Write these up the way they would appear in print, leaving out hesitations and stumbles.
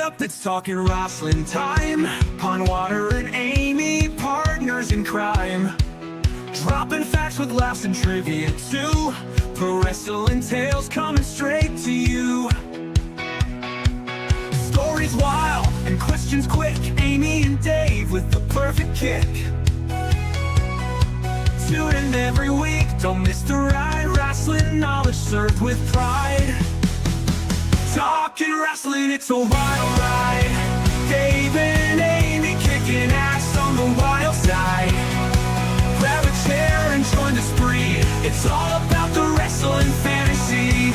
up, it's talking wrestling time. Pondwater and Amy, partners in crime. Dropping facts with laughs and trivia too. Pro wrestling tales coming straight to you. Stories wild and questions quick. Amy and Dave with the perfect kick. Tune in every week, don't miss the ride. Wrestling knowledge served with pride. Talking wrestling, it's a wild ride. Dave and Amy kicking ass on the wild side. Grab a chair and join the spree. It's all about the wrestling fantasy.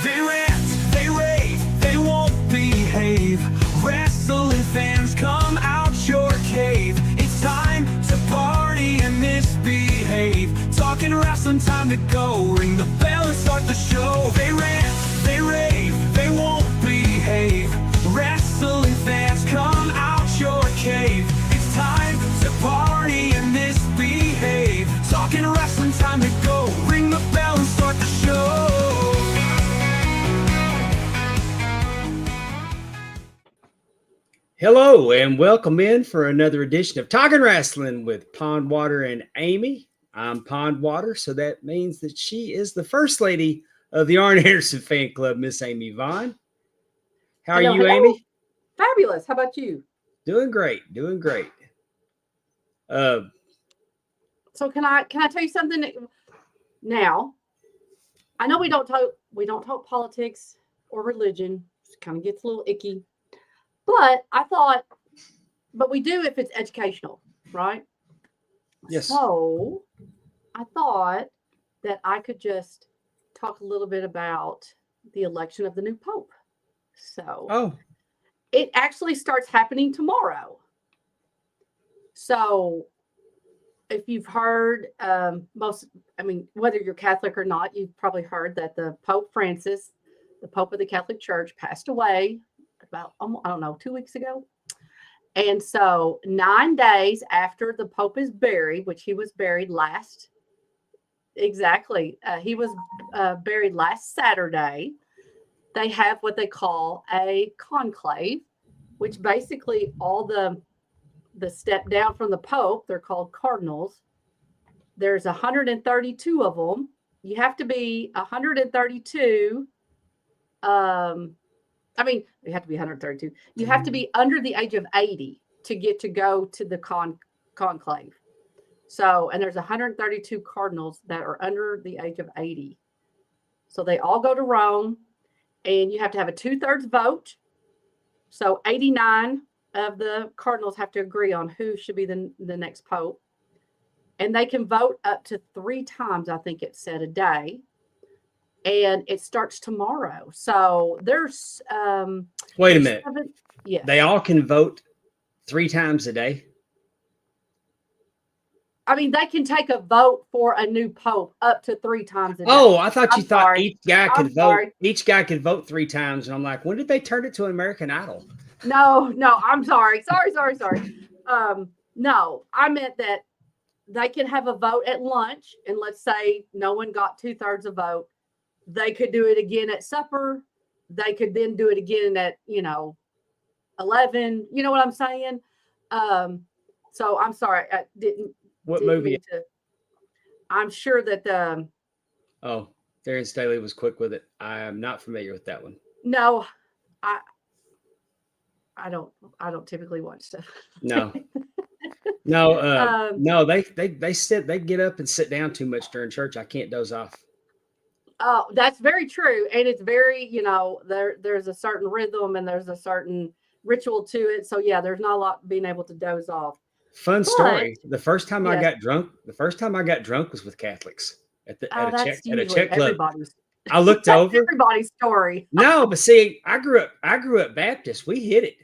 They rant, they rave, they won't behave. Wrestling fans, come out your cave. It's time to party and misbehave. Talking wrestling, time to go. Ring the bell and start the show. They rant, they rave, they won't behave. Wrestling fans, come out your cave. It's time to party and misbehave. Talking wrestling, time to go. Ring the bell and start the show. Hello and welcome in for another edition of Talking Wrestling with Pondwater and Amy. I'm Pondwater, so that means that she is the first lady of the Arn Anderson fan club, Miss Amy Vaughn. How are you, Hello. Amy? Fabulous. How about you? Doing great, doing great. So can I tell you something now? I know we don't talk politics or religion. It kind of gets a little icky. But I thought, but we do if it's educational, right? Yes. So I thought that I could just talk a little bit about the election of the new Pope. So it actually starts happening tomorrow. So if you've heard whether you're Catholic or not, you've probably heard that the Pope Francis, the Pope of the Catholic Church, passed away about, 2 weeks ago. And so 9 days after the Pope is buried, which he was buried he was buried last Saturday, they have what they call a conclave, which basically all the step down from the Pope, they're called cardinals. There's 132 of them. You have to be 132. You have to be 132. You have to be under the age of 80 to get to go to the conclave. So, and there's 132 cardinals that are under the age of 80. So they all go to Rome, and you have to have a 2/3 vote. So 89 of the cardinals have to agree on who should be the next pope. And they can vote up to 3 times, I think it said, a day. And it starts tomorrow. So there's wait a minute. Yeah. They all can vote 3 times a day. I mean, they can take a vote for a new pope up to 3 times a day. Oh, I thought you thought sorry. each guy could vote. Sorry. Each guy could vote 3 times, and I'm like, when did they turn it to an American Idol? No, I'm sorry. Sorry. No, I meant that they can have a vote at lunch, and let's say no one got 2/3 of vote. They could do it again at supper. They could then do it again at 11. You know what I'm saying? So I'm sorry, I didn't. What didn't movie? mean to. I'm sure that Darren Staley was quick with it. I am not familiar with that one. No, I don't typically watch stuff. No. No, they get up and sit down too much during church. I can't doze off. Oh, that's very true. And it's very, there's a certain rhythm and there's a certain ritual to it. So yeah, there's not a lot being able to doze off. Fun story. The first time I got drunk was with Catholics at a Czech club. I looked over. Everybody's story. No, but see, I grew up Baptist. We hit it.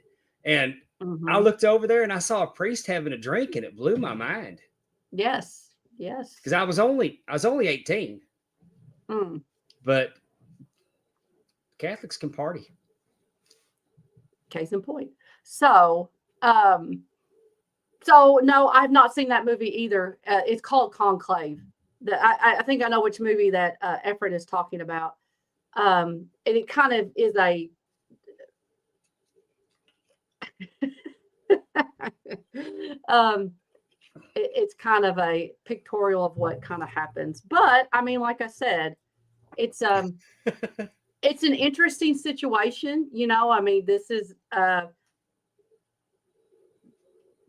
And I looked over there and I saw a priest having a drink, and it blew my mind. Yes. Because I was only 18. But Catholics can party. Case in point. So no, I've not seen that movie either. It's called Conclave. I think I know which movie that Efren is talking about. And it kind of is It's kind of a pictorial of what kind of happens. But I mean, like I said, it's it's an interesting situation. I mean, this is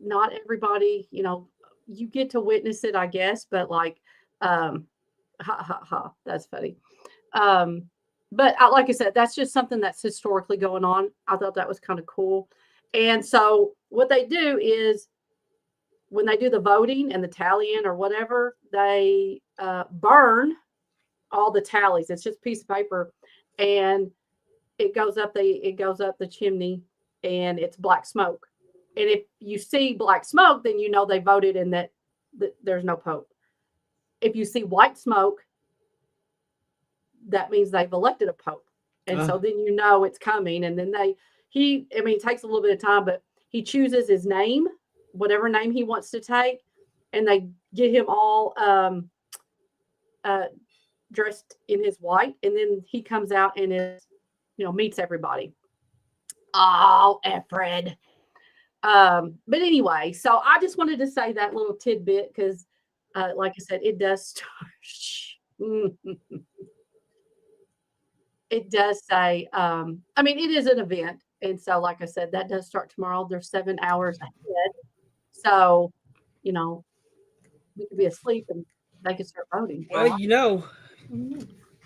not everybody, you get to witness it, I guess, but like, ha ha ha, that's funny. But like I said, that's just something that's historically going on. I thought that was kind of cool. And so what they do is when they do the voting and the tallying or whatever, they burn all the tallies. It's just a piece of paper, and it goes up the chimney, and it's black smoke. And if you see black smoke, then you know they voted and that there's no pope. If you see white smoke, that means they've elected a pope. And so then you know it's coming. And then it takes a little bit of time, but he chooses his name, whatever name he wants to take, and they get him all dressed in his white, and then he comes out and meets everybody. Oh, Efred. But anyway, so I just wanted to say that little tidbit because, like I said, it does start. It does say, it is an event. And so, like I said, that does start tomorrow. There's 7 hours ahead. So, we could be asleep and they could start voting. Well,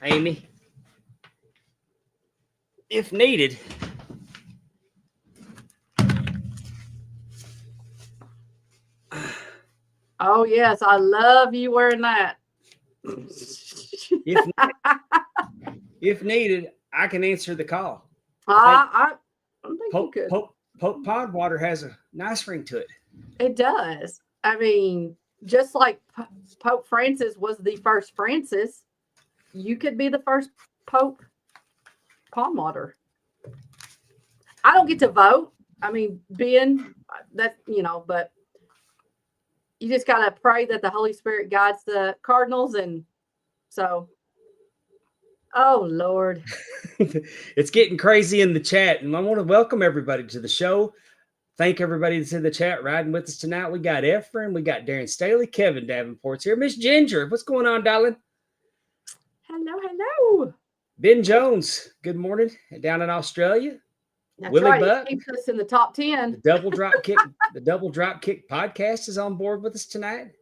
Amy, if needed, oh, yes. I love you wearing that. if needed, I can answer the call. I think you could. Pope Pondwater has a nice ring to it. It does. I mean, just like Pope Francis was the first Francis, you could be the first Pope Pondwater. I don't get to vote. I mean, but you just got to pray that the Holy Spirit guides the cardinals. And so, oh, Lord. It's getting crazy in the chat. And I want to welcome everybody to the show. Thank everybody that's in the chat riding with us tonight. We got Ephraim. We got Darren Staley. Kevin Davenport's here. Miss Ginger, what's going on, darling? Hello. Ben Jones, good morning. Down in Australia. That's Willie right. Buck. He keeps us in the top 10. The Double Drop Kick podcast is on board with us tonight.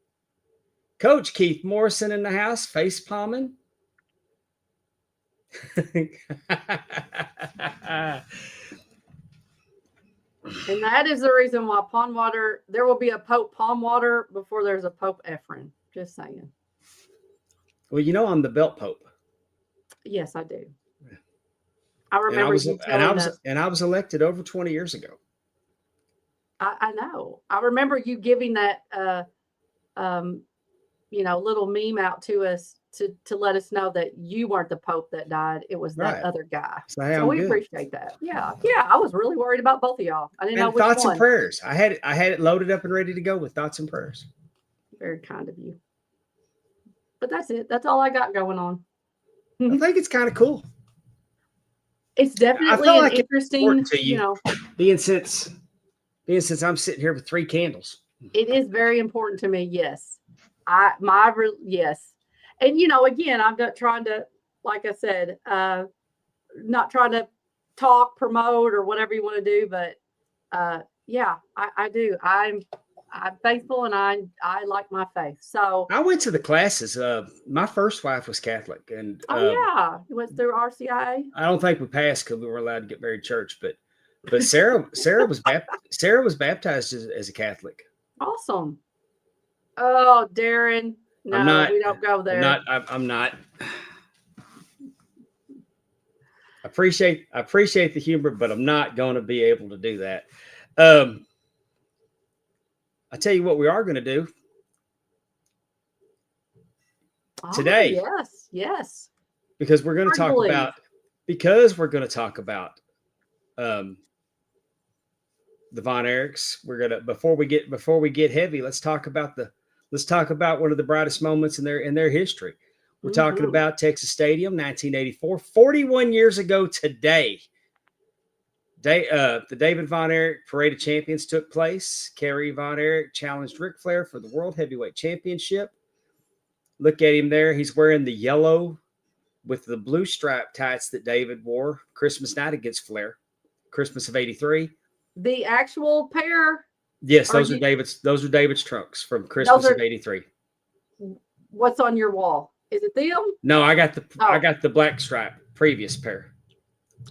Coach Keith Morrison in the house, face palming. And that is the reason why there will be a Pope Pondwater before there's a Pope Ephraim. Just saying. Well, I'm the Belt Pope. Yes, I do. I remember I was elected over 20 years ago. I know. I remember you giving that little meme out to us to let us know that you weren't the Pope that died. It was that other guy. So we appreciate that. Yeah. I was really worried about both of y'all. I didn't know which thoughts one. and prayers. I had it loaded up and ready to go with thoughts and prayers. Very kind of you. But that's it. That's all I got going on. I think it's kind of cool. It's definitely interesting, being since I'm sitting here with 3 candles. It is very important to me. Yes. Yes. And, again, I'm not trying to, like I said, not trying to talk, promote, or whatever you want to do. But, I do. I'm faithful, and I like my faith. So I went to the classes. My first wife was Catholic. And you went through RCIA? I don't think we passed because we were allowed to get married church. But Sarah was baptized as a Catholic. Awesome. Oh, Darren. No, we don't go there. I'm not. I appreciate the humor, but I'm not going to be able to do that. I tell you what we are going to do today. Yes. Because we're going to talk about the Von Erichs. We're going to before we get heavy, let's talk about one of the brightest moments in their history. We're talking about Texas Stadium, 1984, 41 years ago today. The David Von Erich Parade of Champions took place. Kerry Von Erich challenged Ric Flair for the World Heavyweight Championship. Look at him there. He's wearing the yellow with the blue stripe tights that David wore Christmas night against Flair, Christmas of '83. The actual pair. Yes, those are David's. Those are David's trunks from Christmas of '83. What's on your wall? Is it them? No, I got the black stripe previous pair.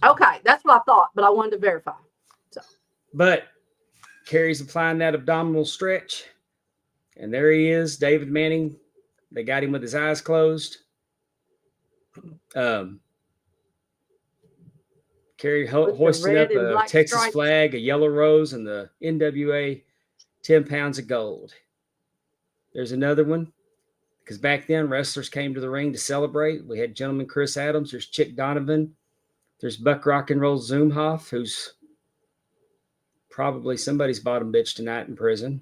Okay, that's what I thought, but I wanted to verify. So, but Kerry's applying that abdominal stretch, and there he is, David Manning. They got him with his eyes closed. Kerry hoisting up a Texas stripes. Flag, a yellow rose, and the NWA 10 pounds of gold. There's another one, because back then wrestlers came to the ring to celebrate. We had Gentleman Chris Adams. There's Chick Donovan. There's Buck Rock and Roll Zumhoff, who's probably somebody's bottom bitch tonight in prison.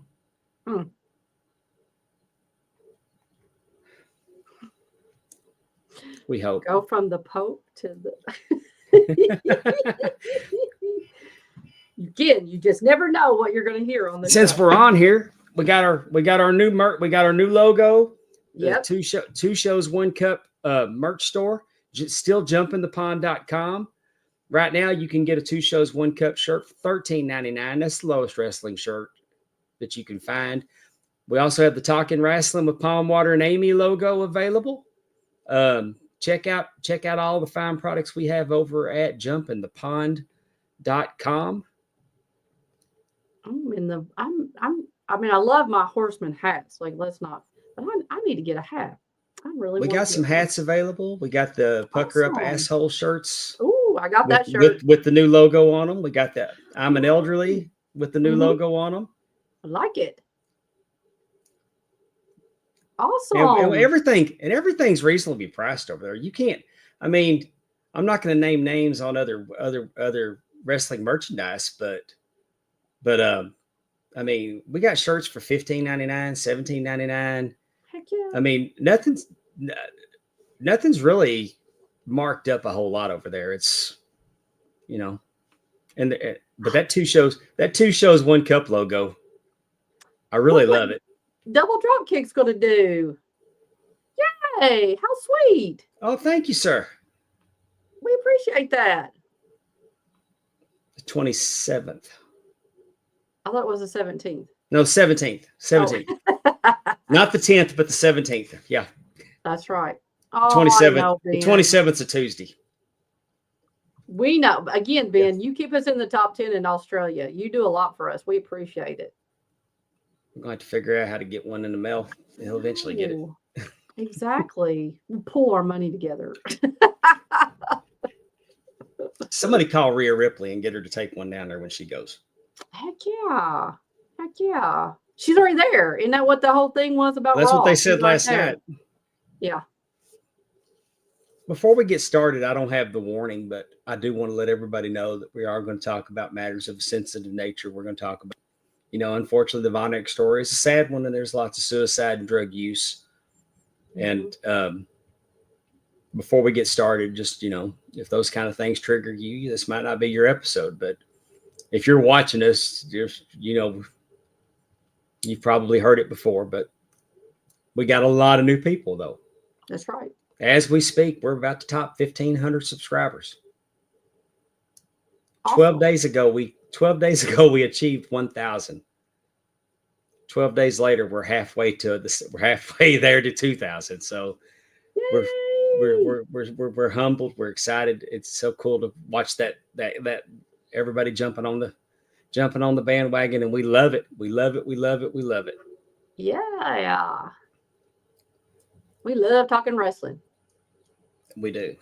We hope. Go from the Pope to the. Again, you just never know what you're going to hear on the. Since we're on here, we got our new merch. We got our new logo. Yep. Two shows, one cup merch store. Still jumpinthepond.com. Right now, you can get a 2 shows, 1 cup shirt for $13.99. That's the lowest wrestling shirt that you can find. We also have the Talking Wrestling with Pondwater and Amy logo available. Check out all the fine products we have over at jumpinthepond.com. I love my horseman hats. Like, let's not. But I need to get a hat. We got some hats available. We got the pucker up asshole shirts. Ooh, I got that shirt with the new logo on them. We got that I'm an elderly with the new logo on them. I like it. Awesome. And everything's reasonably priced over there. You can't. I mean, I'm not going to name names on other wrestling merchandise, but I mean, we got shirts for $15.99, $17.99. Heck yeah. I mean, nothing's really marked up a whole lot over there. It's, but that two shows 1 cup logo. I really love it. Double drop kick's going to do. Yay! How sweet. Oh, thank you, sir. We appreciate that. The 27th. I thought it was the 17th. No, 17th. 17th. Oh. Not the 10th, but the 17th. Yeah. That's right. Oh, 27th. The 27th is a Tuesday. We know. Again, Ben, you keep us in the top 10 in Australia. You do a lot for us. We appreciate it. I'm going to have to figure out how to get one in the mail. He'll eventually get it. Exactly. We'll pull our money together. Somebody call Rhea Ripley and get her to take one down there when she goes. Heck yeah. Heck yeah. She's already there. Isn't that what the whole thing was about? That's what they said last night. Yeah. Before we get started, I don't have the warning, but I do want to let everybody know that we are going to talk about matters of a sensitive nature. We're going to talk about, unfortunately, the Von Erich story is a sad one, and there's lots of suicide and drug use. And before we get started, just, if those kind of things trigger you, this might not be your episode. But if you're watching us, you've probably heard it before. But we got a lot of new people, though. That's right. As we speak, we're about to top 1,500 subscribers. Awesome. 12 days ago, we achieved 1,000. 12 days later, we're halfway there to 2,000. So we're humbled. We're excited. It's so cool to watch that everybody jumping on the bandwagon, and we love it. We love it. We love it. We love it. Yeah. We love talking wrestling. We do.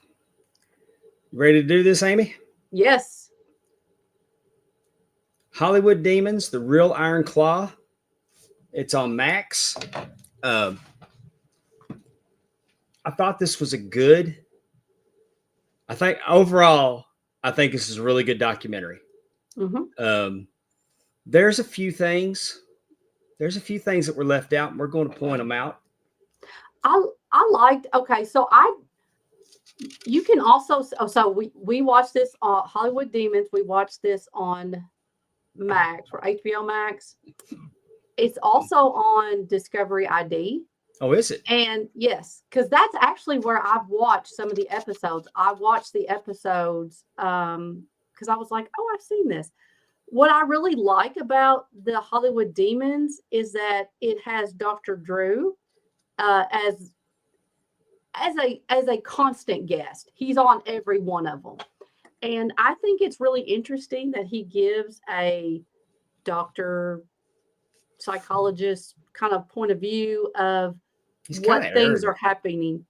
You ready to do this, Amy? Yes. Hollywood Demons, The Real Iron Claw. It's on Max. I thought this was I think this is a really good documentary. Mm-hmm. There's a few things that were left out, and we're going to point them out. I liked, okay, so You can also, so we watched this on Hollywood Demons. We watched this on Max or HBO Max. It's also on Discovery ID. Oh, is it? And yes, because that's actually where I've watched some of the episodes. I watched the episodes because I was like, oh, I've seen this. What I really like about the Hollywood Demons is that it has Dr. Drew as a constant guest. He's on every one of them. And I think it's really interesting that he gives a doctor, psychologist kind of point of view of what things are happening.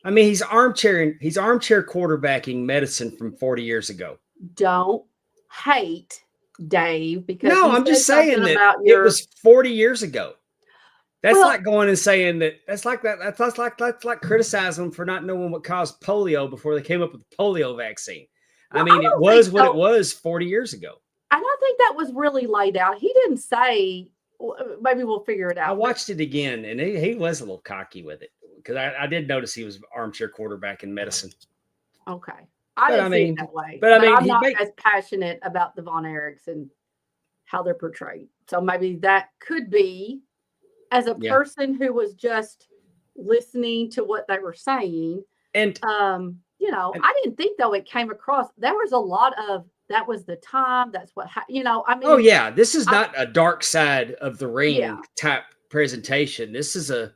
I mean, he's armchair quarterbacking medicine from 40 years ago. Don't hate Dave because no, I'm just saying that it was 40 years ago. That's like going and saying that's like criticizing them for not knowing what caused polio before they came up with the polio vaccine. Well, I mean, it was what it was 40 years ago. I don't think that was really laid out. He didn't say, maybe we'll figure it out. I watched it again, and he was a little cocky with it because I did notice he was armchair quarterback in medicine. Okay. I didn't see it that way. But I mean, I'm not as passionate about the Von Erichs and how they're portrayed. So maybe that could be, as a person who was just listening to what they were saying. And, you know, I didn't think, though, it came across. There was a lot of, that was the time. That's what, you know, I mean. Oh, yeah. This is not a dark side of the ring type presentation. This is a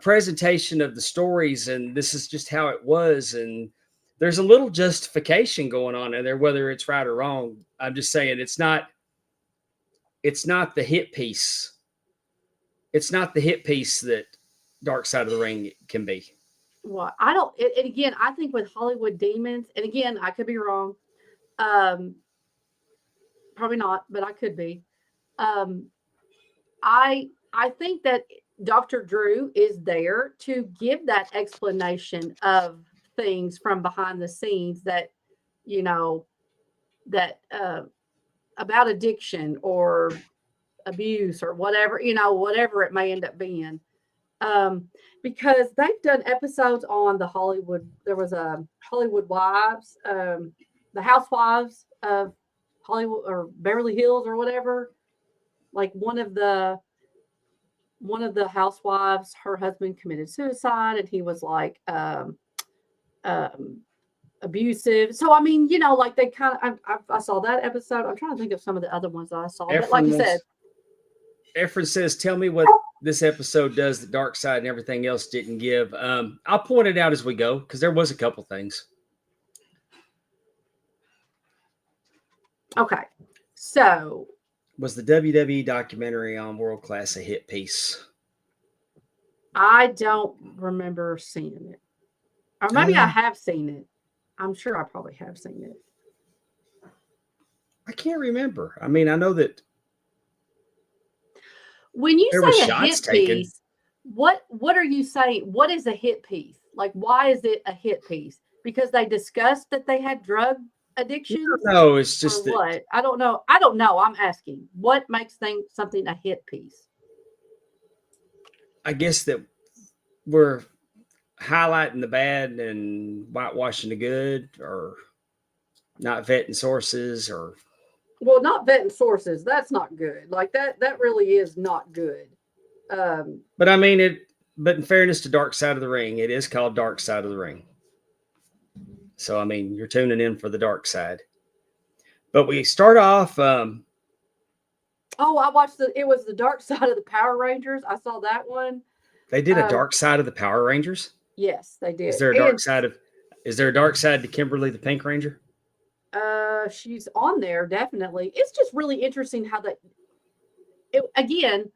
presentation of the stories, and this is just how it was. And there's a little justification going on in there, whether it's right or wrong. I'm just saying it's not the hit piece. It's not the hit piece that Dark Side of the Ring can be. Well, I don't, and again, I think with Hollywood Demons, and again, I could be wrong. Probably not, but I could be. I think that Dr. Drew is there to give that explanation of things from behind the scenes that, you know, that about addiction or abuse or whatever, you know, whatever it may end up being. Because they've done episodes on the Hollywood, there was a Hollywood Wives, the Housewives of Hollywood or Beverly Hills or whatever. Like one of the housewives, her husband committed suicide and he was like abusive. So I mean, you know, like they kind of I saw that episode. I'm trying to think of some of the other ones that I saw. But like you said, Efren says, tell me what this episode does the dark side and everything else didn't give. I'll point it out as we go because there was a couple things. Okay. So was the WWE documentary on World Class a hit piece? I don't remember seeing it. Or maybe I have seen it. I'm sure I probably have seen it. I can't remember. I mean, I know that when you say a hit piece, what are you saying? What is a hit piece? Like, why is it a hit piece? Because they discussed that they had drug addictions? No, it's just that, what? I don't know. I don't know. I'm asking. What makes something a hit piece? I guess that we're highlighting the bad and whitewashing the good, or not vetting sources, or well, not vetting sources. That's not good. Like that really is not good. But I mean but in fairness to Dark Side of the Ring, it is called Dark Side of the Ring. So I mean, you're tuning in for the dark side. But we start off I watched it was the Dark Side of the Power Rangers. I saw that one. They did a Dark Side of the Power Rangers? Yes, they did. Is there a dark side to Kimberly the Pink Ranger? She's on there, definitely. It's just really interesting how again,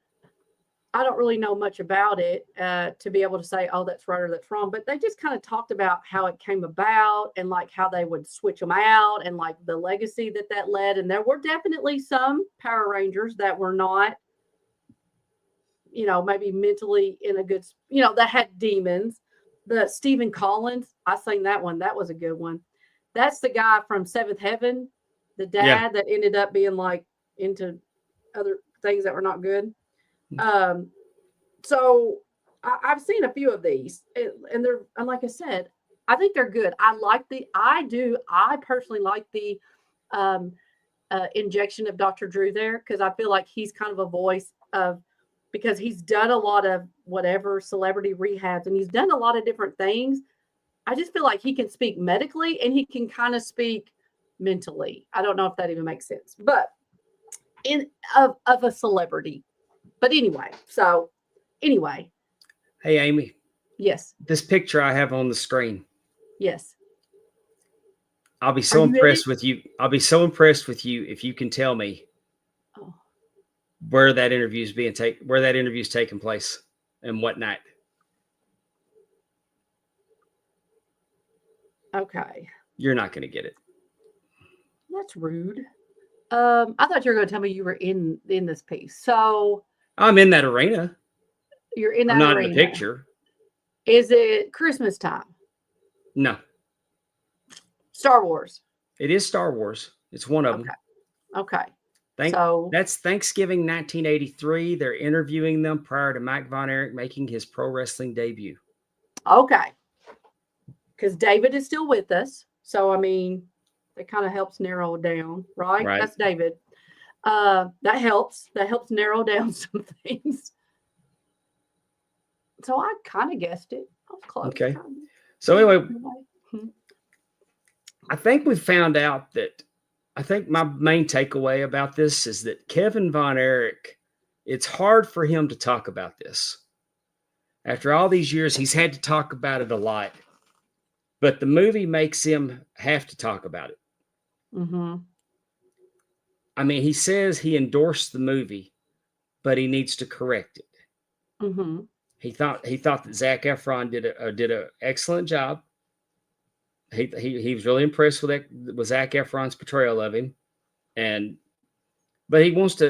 I don't really know much about it to be able to say, oh, that's right or that's wrong. But they just kind of talked about how it came about and like how they would switch them out and like the legacy that led. And there were definitely some Power Rangers that were not, you know, maybe mentally in a good, you know, that had demons. The Stephen Collins, I seen that one. That was a good one. That's the guy from Seventh Heaven, the dad that ended up being like into other things that were not good. So I've seen a few of these, and they're, and like I said, I think they're good. I personally like the um, injection of Dr. Drew there, because I feel like he's kind of a voice of, because he's done a lot of whatever celebrity rehabs and he's done a lot of different things. I just feel like he can speak medically and he can kind of speak mentally. I don't know if that even makes sense, but of a celebrity. But anyway, Hey, Amy, yes, this picture I have on the screen. yes. I'll be Are so you in impressed it? with you. I'll be so impressed with you if you can tell me Oh, where that interview is where that interview is taking place and what night. okay. You're not going to get it. That's rude. I thought you were going to tell me you were in this piece. So I'm in that arena. you're in I'm that not in the arena. picture. Is it Christmas time? No, Star Wars. it is Star Wars. It's one of them. Okay. Thank, So that's Thanksgiving 1983. They're interviewing them prior to Mike Von Erich making his pro wrestling debut. okay. Because David is still with us. So I mean, it kind of helps narrow it down, right? Right. That's David. That helps. That helps narrow down some things. So I kind of guessed it. I was close. Okay. Kinda. So anyway, Hmm. I think we found out that I think my main takeaway about this is that Kevin Von Erich, it's hard for him to talk about this. After all these years, he's had to talk about it a lot, but the movie makes him have to talk about it. Mm-hmm. I mean, he says he endorsed the movie, but he needs to correct it. Mm-hmm. He thought that Zac Efron did an excellent job. He was really impressed with Zac Efron's portrayal of him, but he wants to,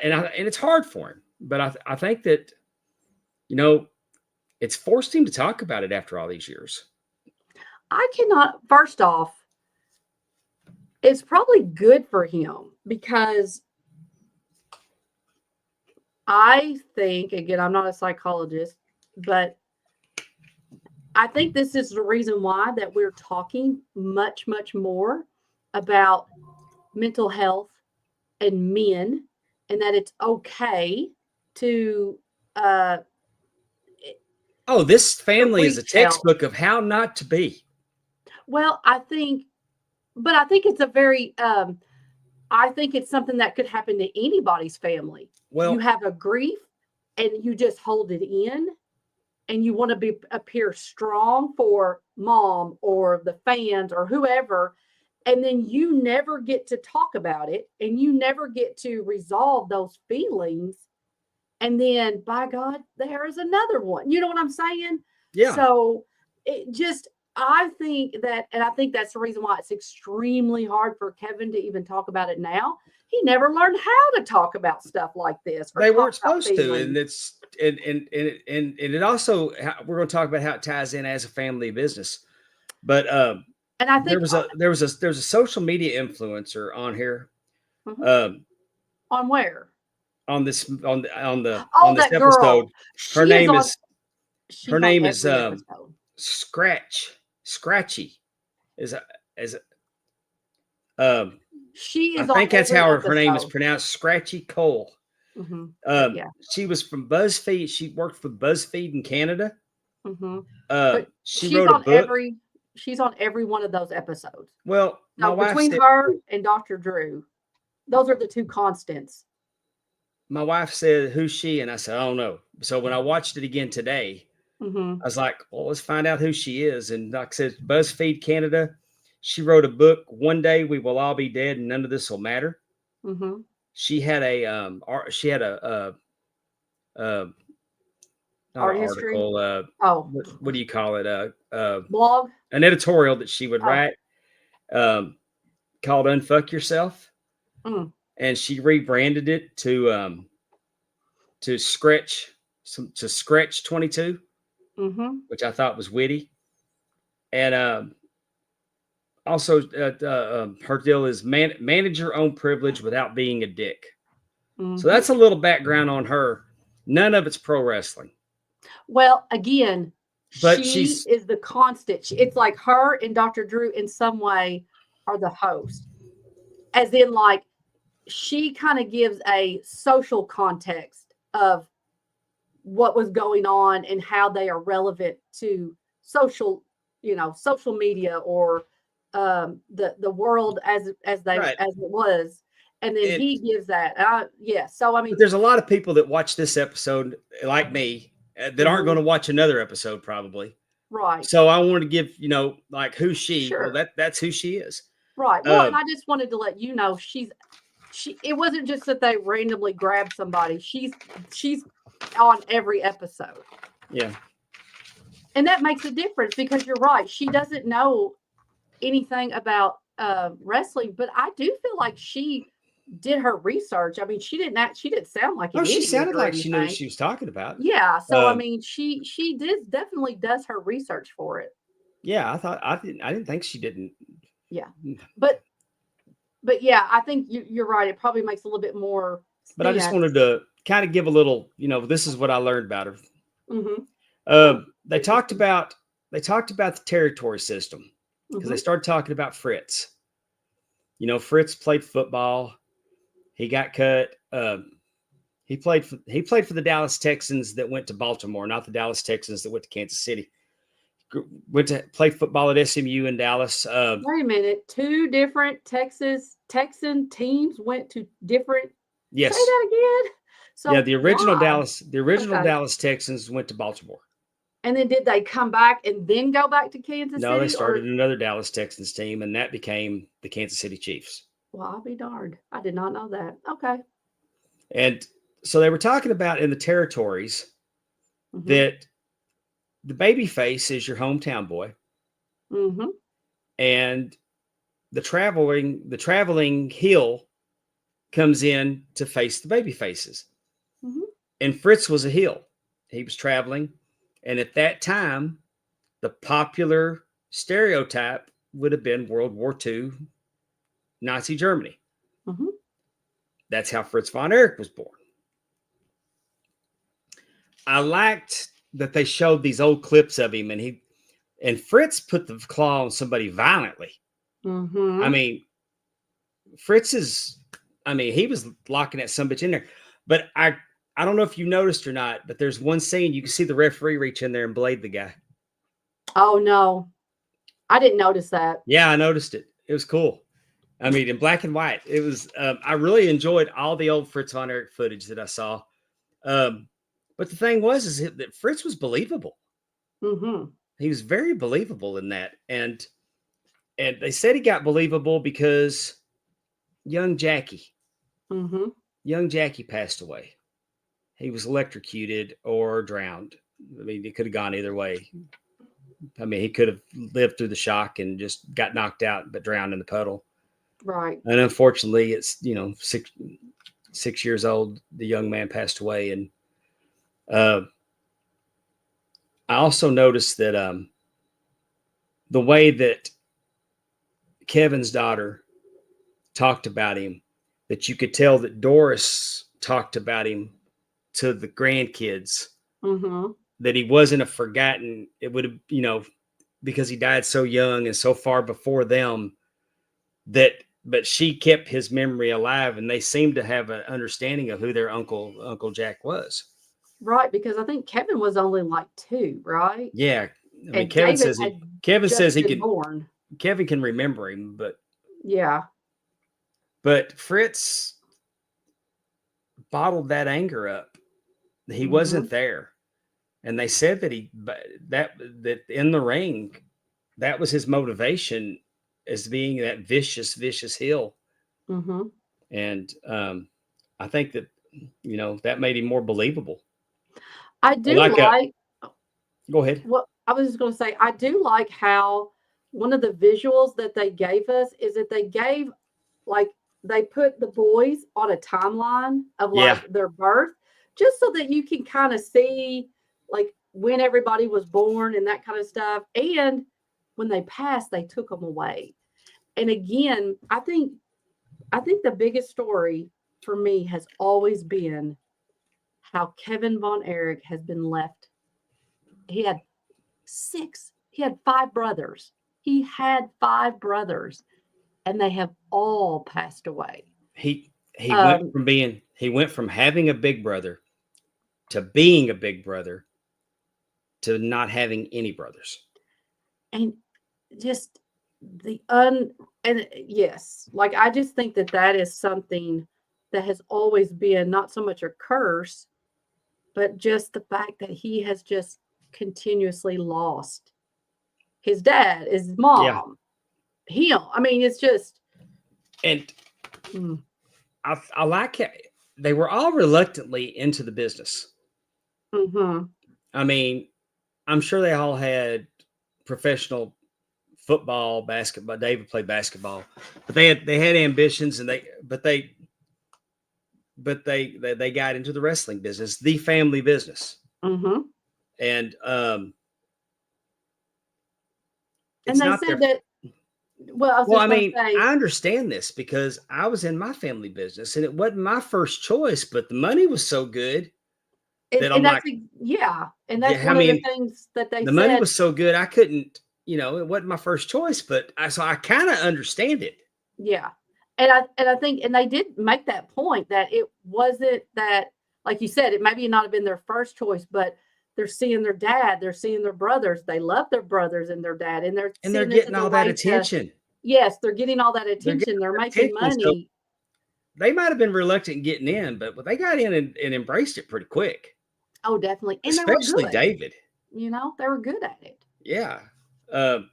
and it's hard for him. But I think that, it's forced him to talk about it after all these years. I cannot, first off, it's probably good for him because I think, again, I'm not a psychologist, but I think this is the reason why that we're talking much, much more about mental health and men, and that it's okay to Oh, this family is a reach out. textbook of how not to be. Well, I think it's a very I think it's something that could happen to anybody's family. Well, You have a grief and you just hold it in and you want to appear strong for mom or the fans or whoever, and then you never get to talk about it and you never get to resolve those feelings, and then by God, there is another one. You know what I'm saying? yeah. So it just, I think that, and I think that's the reason why it's extremely hard for Kevin to even talk about it now. He never learned how to talk about stuff like this. They talk weren't about supposed to, feelings. and it also, we're going to talk about how it ties in as a family business. But And I think there's a social media influencer on here, Mhm. On where? on this on this That episode. girl. Her She name on, is she's her on name is every episode. Scratchy is She I is on think that's every how her name is episode. pronounced, Scratchy Cole. Mhm. Yeah. She was from BuzzFeed. She worked for BuzzFeed in Canada. Mhm. But She's wrote a on book. she's on every one of those episodes. Well, my So wife between said, her and Dr. Drew, those are the two constants. who's she? And I said, I don't know. So when I watched it again today, Mhm. I was like, well, let's find out who she is. And like I said, BuzzFeed Canada, she wrote a book, One Day We Will All Be Dead and None of This Will Matter. Mhm. She had a not Art an history. article, Oh, what do you call it? blog. An editorial that she would Oh. write, called Unfuck Yourself. Mm. And she rebranded it to Scratch 22, Mhm. which I thought was witty. And also, her deal is manage your own privilege without being a dick. Mhm. So that's a little background on her. None of it's pro wrestling. Well, again, But she she's is the constant. It's like her and Dr. Drew in some way are the host. As in, like, she kind of gives a social context of what was going on and how they are relevant to social, social media or the world right. as it was. And then And he gives that. Yeah. So I but mean, there's a lot of people that watch this episode, like me, that aren't going mhm, to watch another episode probably. right. So I wanted to give, like who's she? Well, Sure. that's who she is. Right. Well, and Um, I just wanted to let you know she it wasn't just that they randomly grabbed somebody. She's on every episode. yeah. And that makes a difference because you're right. She doesn't know anything about wrestling, but I do feel like she did her research. I mean, she didn't sound like Oh, an she idiot sounded or like she knew what anything. she was talking about. Yeah, so I Um, mean, she did definitely does her research for it. yeah, I didn't think she didn't. Yeah. But yeah, I think you're right. It probably makes a little bit more But I just sense. wanted to kind of give a little, this is what I learned about her. Mm-hmm. Oh, They talked interesting. about the territory system because they Mm-hmm. started talking about Fritz. Fritz played football. He got cut. He played for the Dallas Texans that went to Baltimore, not the Dallas Texans that went to Kansas City. Went to play football at SMU in Dallas. Wait a minute. Two different Texan teams went to different. Say Yes, that again. yeah, So why? The original Okay. Dallas Texans went to Baltimore. And then did they come back and then go back to Kansas No, they City? started Or another Dallas Texans team, and that became the Kansas City Chiefs. well, I'll be darned. I did not know that. Okay. And so they were talking about in the territories Mm-hmm. that the baby face is your hometown boy, Mm-hmm. and the traveling heel comes in to face the baby faces. Mm-hmm. And Fritz was a heel. He was traveling, and at that time, the popular stereotype would have been World War II, Nazi Germany. Mm-hmm. That's how Fritz von Erich was born. I liked that they showed these old clips of him, and Fritz put the claw on somebody violently. I Mm-hmm. mean, he was locking that son bitch in there. But I don't know if you noticed or not, but there's one scene you can see the referee reach in there and blade the guy. Oh no. I didn't notice that. Yeah, I noticed it. It was cool. I mean, in black and white. It was. I really enjoyed all the old Fritz von Erich footage that I saw. But the thing is that Fritz was believable. Mm-hmm. He was very believable in that, and they said he got believable because young Jackie, Mm-hmm. young Jackie passed away. He was electrocuted or drowned. I mean, it could have gone either way. I mean, he could have lived through the shock and just got knocked out, but drowned in the puddle. Right. And unfortunately, it's 6 years old. The young man passed away, and I also noticed that the way that Kevin's daughter talked about him, that you could tell that Doris talked about him to the grandkids, Mm-hmm. that he wasn't a forgotten. It would have, because he died so young and so far before them, but she kept his memory alive, and they seemed to have an understanding of who their Uncle Jack was. Right, because I think Kevin was only like 2, right? Yeah. I mean, And David had Kevin just says he been could, born. Kevin can remember him, Yeah. but Fritz bottled that anger up. He Mm-hmm. wasn't there. And they said that in the ring, that was his motivation, as being that vicious heel. Mm-hmm. And I think that, that made him more believable. I do Like go ahead. what I was just going to say. I do like how one of the visuals that they gave us is that they put the boys on a timeline of Yeah. like their birth, just so that you can kind of see like when everybody was born and that kind of stuff. And when they passed, they took them away. And again, I think the biggest story for me has always been how Kevin Von Erich has been left he had 5 brothers. He had 5 brothers, and they have all passed away. He Um, went from having a big brother to being a big brother to not having any brothers. and just and yes, like I just think that is something that has always been not so much a curse, but just the fact that he has just continuously lost his dad, his Yeah. mom, him. I mean, it's just, And mm, I like it. They were all reluctantly into the business. mhm. I mean, I'm sure they all had professional football, basketball. David played basketball, but they had ambitions, and they got into the wrestling business, the family business, Mm-hmm. and And it's they not said their. that. Well, I was Well, just I going to mean, say, I understand this because I was in my family business, and it wasn't my first choice, but the money was so good that I'm and like, yeah, and that's yeah. I one of the mean, things that they the money said. was so good I couldn't. It wasn't my first choice, but so I kind of understand it. Yeah, and I think, and they did make that point that it wasn't that, like you said, it maybe not have been their first choice, but they're seeing their dad, they're seeing their brothers, they love their brothers and their dad, and they're And they're seeing this getting as a all that way to, attention. yes, they're getting all that They're getting attention, they're that making attention. So money. they might have been reluctant in getting in, but they got in and embraced it pretty quick. Oh, definitely, and they were Especially good. David. They were good at it. Yeah. I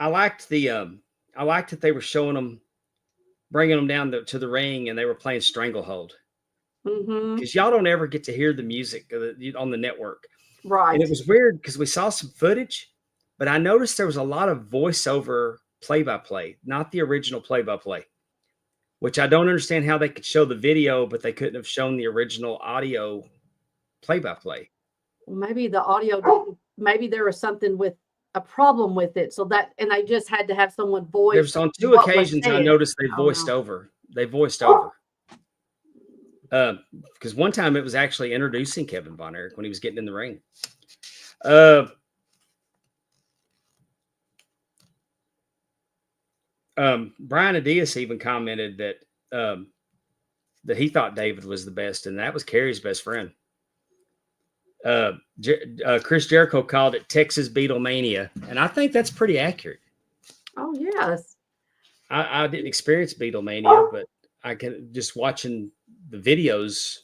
liked that they were showing them, bringing them down to the ring, and they were playing Stranglehold. Mm-hmm. Because y'all don't ever get to hear the music on the network. Right. And it was weird because we saw some footage, but I noticed there was a lot of voiceover play-by-play, not the original play-by-play, which I don't understand how they could show the video, but they couldn't have shown the original audio play-by-play. Well, maybe the audio didn't, maybe there was something with a problem with it. So that, and they just had to have someone voice. There's on 2 what was occasions I said. noticed they Oh, voiced no. over. They voiced over. Because one time it was actually introducing Kevin Von Erich when he was getting in the ring. Brian Adias even commented that he thought David was the best, and that was Kerry's best friend. Chris Jericho called it Texas Beatlemania, and I think that's pretty accurate. Oh, yes. I didn't experience Beatlemania, but I can just watching the videos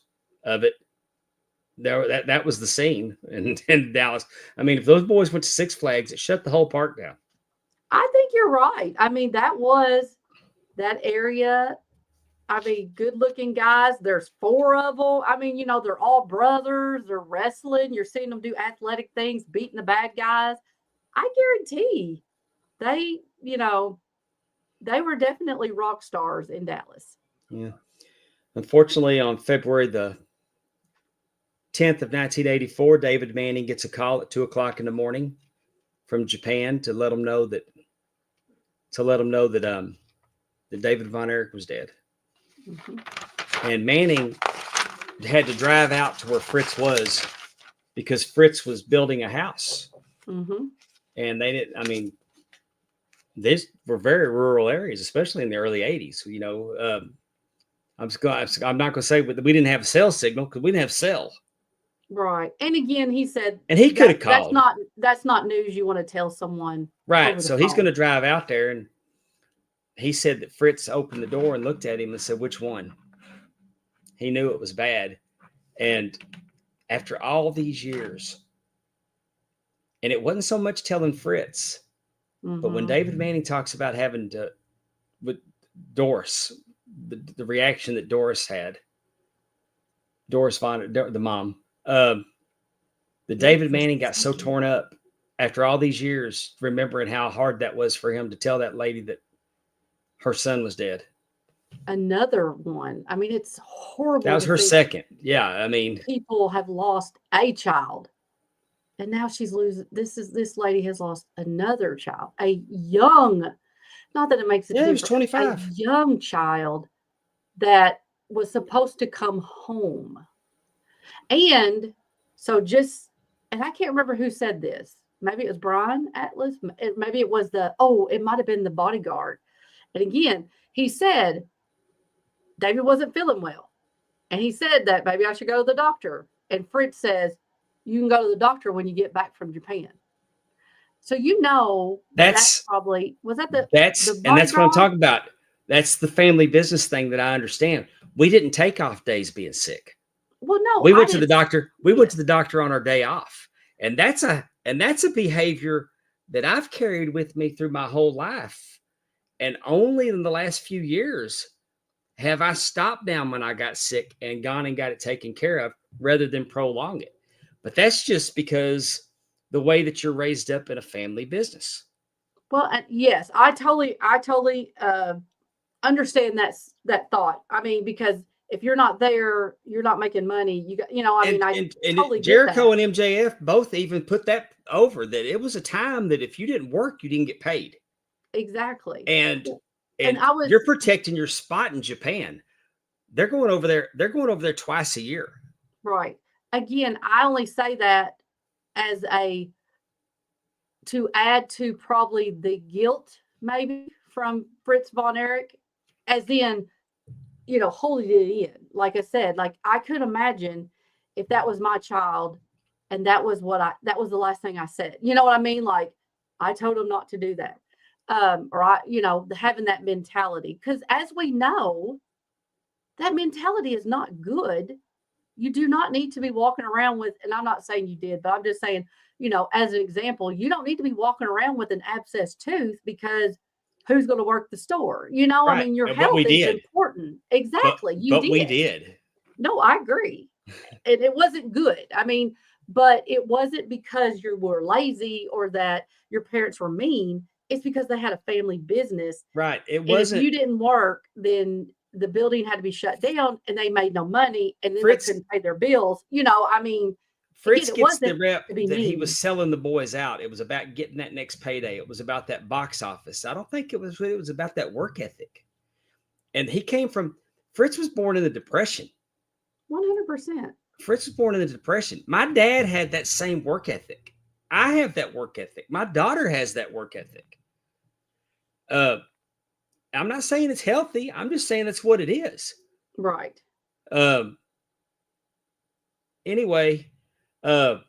of it. That was the scene in Dallas. I mean, if those boys went to Six Flags, it shut the whole park down. I think you're right. I mean, that area. I mean, good looking guys. There's 4 of them. I mean, they're all brothers. They're wrestling. You're seeing them do athletic things, beating the bad guys. I guarantee they were definitely rock stars in Dallas. Yeah. Unfortunately, on February the 10th of 1984, David Manning gets a call at 2:00 in the morning from Japan to let them know that that David Von Erich was dead. Mm-hmm. And Manning had to drive out to where Fritz was because Fritz was building a house. Mm-hmm. And they didn't. I mean, these were very rural areas, especially in the early 80s. I'm not going to say we didn't have a cell signal because we didn't have cell. Right. And again, he said, and he could have called. That's not news you want to tell someone. Right. So he's going to drive out there, and he said that Fritz opened the door and looked at him and said, "Which one?" He knew it was bad. And after all these years, and it wasn't so much telling Fritz, mm-hmm. but when David Manning talks about having to, with Doris, the reaction that Doris had, Doris Von, the mom, David Manning got so torn up after all these years, remembering how hard that was for him to tell that lady that her son was dead. Another one. I mean, it's horrible. That was her second. Yeah. I mean, people have lost a child, and now she's losing. This lady has lost another child, a young, not that it makes it different. He was 25. A young child that was supposed to come home. And so just and I can't remember who said this. Maybe it was Brian Atlas. Maybe it was it might have been the bodyguard. And again, he said David wasn't feeling well. And he said that maybe I should go to the doctor. And Fritz says, you can go to the doctor when you get back from Japan. So that's probably that's what I'm talking about. That's the family business thing that I understand. We didn't take off days being sick. Well, no, we went to the doctor. We went to the doctor on our day off, and that's a behavior that I've carried with me through my whole life. And only in the last few years have I stopped down when I got sick and gone and got it taken care of rather than prolong it. But that's just because the way that you're raised up in a family business. Well, yes, I totally understand that thought. I mean, because if you're not there, you're not making money. Jericho and MJF both even put that over, that it was a time that if you didn't work, you didn't get paid. Exactly. And you're protecting your spot in Japan. They're going over there. They're going over there twice a year. Right. Again, I only say that as to add to probably the guilt maybe from Fritz von Erich, as in, holding it in. Like I said, like I could imagine if that was my child and that was the last thing I said. You know what I mean? Like I told him not to do that. Having that mentality, because as we know, that mentality is not good. You do not need to be walking around with, and I'm not saying you did, but I'm just saying, as an example, you don't need to be walking around with an abscessed tooth because who's going to work the store? Right. I mean, your health is important. Exactly. We did. No, I agree. And it wasn't good. I mean, but it wasn't because you were lazy or that your parents were mean. It's because they had a family business. Right. It wasn't. If you didn't work, then the building had to be shut down and they made no money and then Fritz, they couldn't pay their bills. Fritz gets the rep that he was selling the boys out. It was about getting that next payday. It was about that box office. I don't think it was about that work ethic. And Fritz was born in the Depression. 100%. Fritz was born in the Depression. My dad had that same work ethic. I have that work ethic. My daughter has that work ethic. I'm not saying it's healthy. I'm just saying it's what it is. Right. Anyway. Was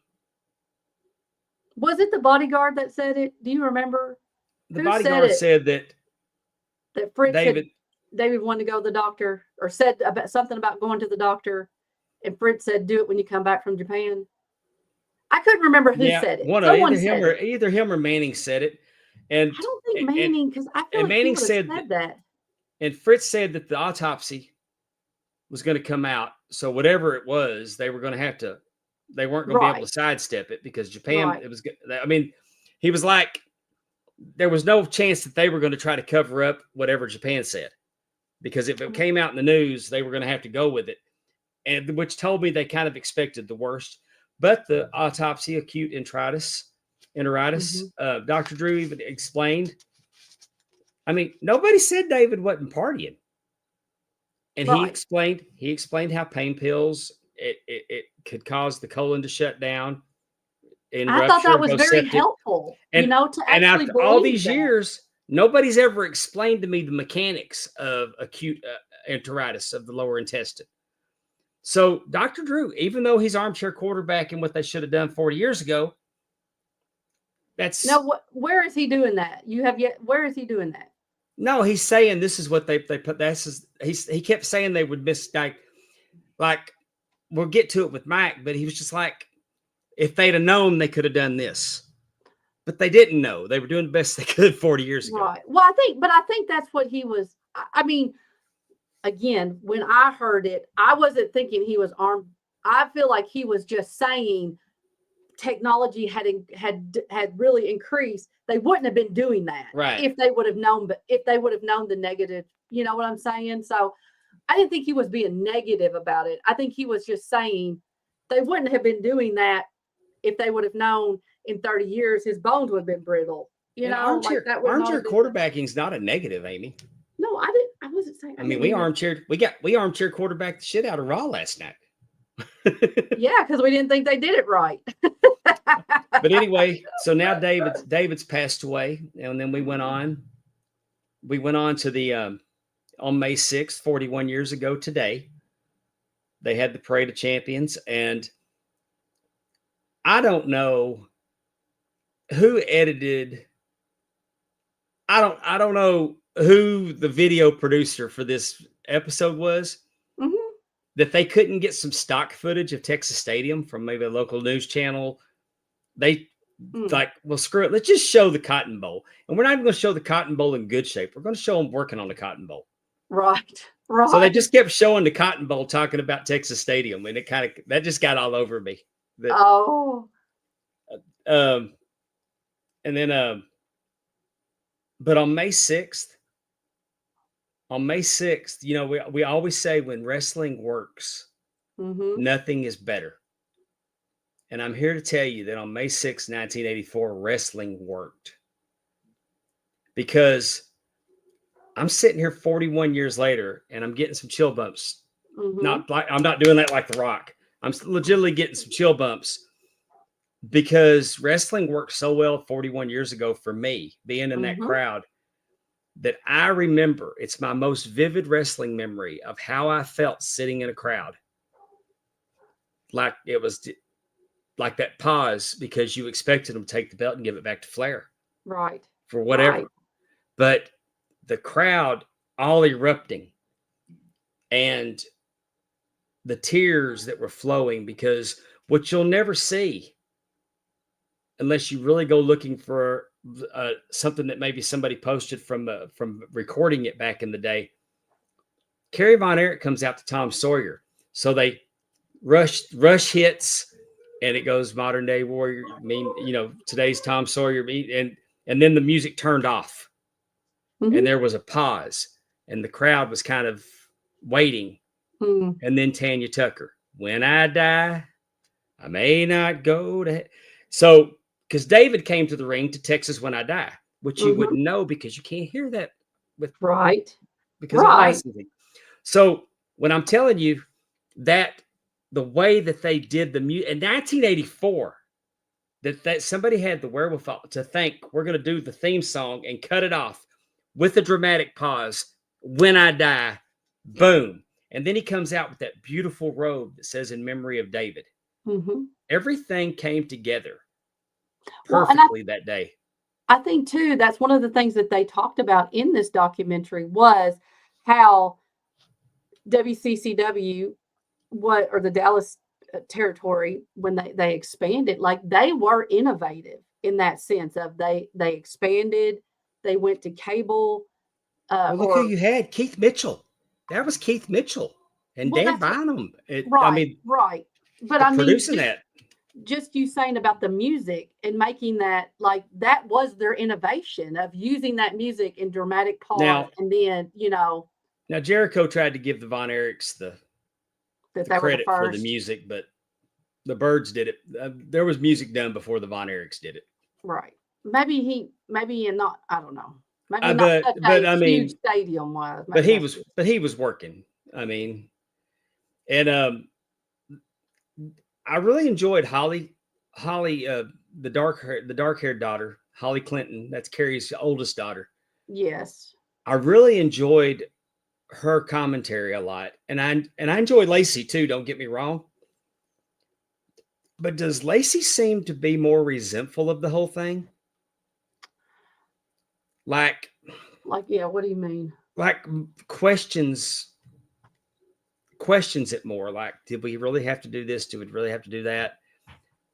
it the bodyguard that said it? Do you remember? The bodyguard said that Fritz David wanted to go to the doctor, or said something about going to the doctor, and Fritz said, "Do it when you come back from Japan." I couldn't remember who said it. Either him or Manning said it. And I don't think Manning, because I feel like Manning said that. And Fritz said that the autopsy was going to come out. So whatever it was, they weren't going to be able to sidestep it, because Japan, it was, I mean, he was like, there was no chance that they were going to try to cover up whatever Japan said, because if it came out in the news, they were going to have to go with it. And which told me they kind of expected the worst. But the autopsy, acute enteritis, Dr. Drew even explained. I mean, nobody said David wasn't partying. And he explained how pain pills, it could cause the colon to shut down. I thought that was very helpful, and after all these years, nobody's ever explained to me the mechanics of acute enteritis of the lower intestine. So Dr. Drew, even though he's armchair quarterbacking what they should have done 40 years ago, where is he doing that? Where is he doing that? No, he's saying this is what they put. He kept saying they would mistake. Like, we'll get to it with Mike, but he was just like, if they'd have known, they could have done this, but they didn't know. They were doing the best they could 40 years ago. Right. Well, I think that's what he was. I mean, again, when I heard it, I wasn't thinking he was armed. I feel like he was just saying technology had really increased. They wouldn't have been doing that if they would have known. But if they would have known the negative, you know what I'm saying? So I didn't think he was being negative about it. I think he was just saying they wouldn't have been doing that if they would have known in 30 years his bones would have been brittle. Armchair quarterbacking is not a negative, Amy. No, I didn't. I wasn't saying. I mean, we armchair quarterbacked the shit out of Raw last night. Yeah, because we didn't think they did it right. But anyway, so now David's passed away, and then we went on. We went on to the on May 6th, 41 years ago today. They had the Parade of Champions, and I don't know who edited. I don't know who the video producer for this episode was. Mhm. That they couldn't get some stock footage of Texas Stadium from maybe a local news channel. They like, well, screw it. Let's just show the Cotton Bowl. And we're not even going to show the Cotton Bowl in good shape. We're going to show them working on the Cotton Bowl. Right. Right. So they just kept showing the Cotton Bowl, talking about Texas Stadium. And that just got all over me. Oh. And then, but on May 6th, you know, we always say when wrestling works, nothing is better. And I'm here to tell you that on May 6th, 1984, wrestling worked. Because I'm sitting here 41 years later and I'm getting some chill bumps. Not like I'm not doing that like The Rock. I'm legitimately getting some chill bumps because wrestling worked so well 41 years ago for me, being in that crowd, that I remember it's my most vivid wrestling memory of how I felt sitting in a crowd. Like it was like that pause because you expected them to take the belt and give it back to Flair. Right. For whatever. Right. But the crowd all erupting and the tears that were flowing, because what you'll never see unless you really go looking for something that maybe somebody posted from recording it back in the day. Kerry Von Erich comes out to Tom Sawyer. So they rush hits and it goes modern day warrior. I mean, you know, today's Tom Sawyer, and then the music turned off and there was a pause and the crowd was kind of waiting. And then Tanya Tucker, when I die, I may not go to. So, because David came to the ring to Texas When I Die, which you wouldn't know because you can't hear that with because of licensing. So when I'm telling you that the way that they did the music in 1984, that somebody had the wherewithal to think we're going to do the theme song and cut it off with a dramatic pause. When I die, boom. And then he comes out with that beautiful robe that says in memory of David. Everything came together perfectly that day. I think too, that's one of the things that they talked about in this documentary was how WCCW, or the Dallas territory, when they expanded, like they were innovative in that sense of they expanded, they went to cable. Well, look who you had, Keith Mitchell. That was Keith Mitchell and Dan Bynum. Right. But I mean, producing that. Just you saying about the music and making that, like, that was their innovation of using that music in dramatic pause. Now, and then, you know. Now, Jericho tried to give the Von Erichs the credit for the music, but the Birds did it. There was music done before the Von Erichs did it. Right. Maybe not, I don't know. Maybe not but I mean, huge stadium was. But he was working. I mean, and I really enjoyed Holly, the dark-haired daughter, Holly Clinton. That's Carrie's oldest daughter. Yes. I really enjoyed her commentary a lot, and I enjoy Lacey too. Don't get me wrong. But does Lacey seem to be more resentful of the whole thing? Like, yeah, what do you mean? Like questions it more. Like, did we really have to do this? Do we really have to do that?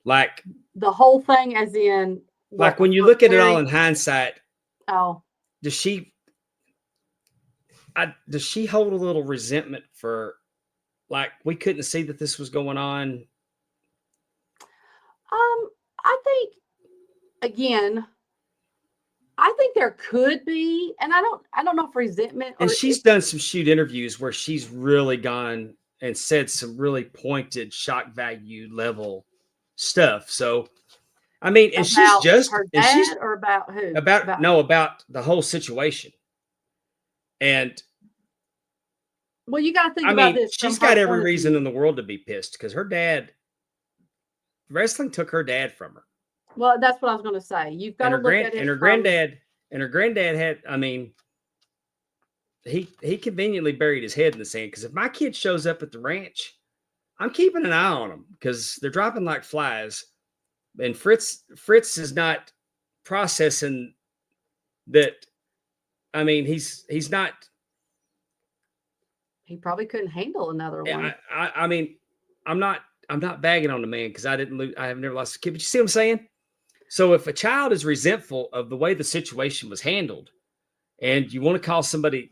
Like the whole thing, as in, like when you look at it all in hindsight. Oh, does she hold a little resentment for, like, we couldn't see that this was going on? I think, again, I think there could be, and I don't know if resentment. And she's done some shoot interviews where she's really gone and said some really pointed shock value level stuff. So, I mean, and she's just her dad, or about who? About the whole situation. And Well, you got to think I about mean, this from she's her got every point of reason view. in the world to be pissed because her dad, wrestling took her dad from her. Well, that's what I was going to say. You've got And to her look grand at it and her from. granddad had, I mean, he conveniently buried his head in the sand because if my kid shows up at the ranch, I'm keeping an eye on them because they're dropping like flies. And Fritz is not processing that. I mean, he's not. He probably couldn't handle another one. I mean, I'm not bagging on the man because I didn't lose. I have never lost a kid. But you see what I'm saying? So if a child is resentful of the way the situation was handled, and you want to call somebody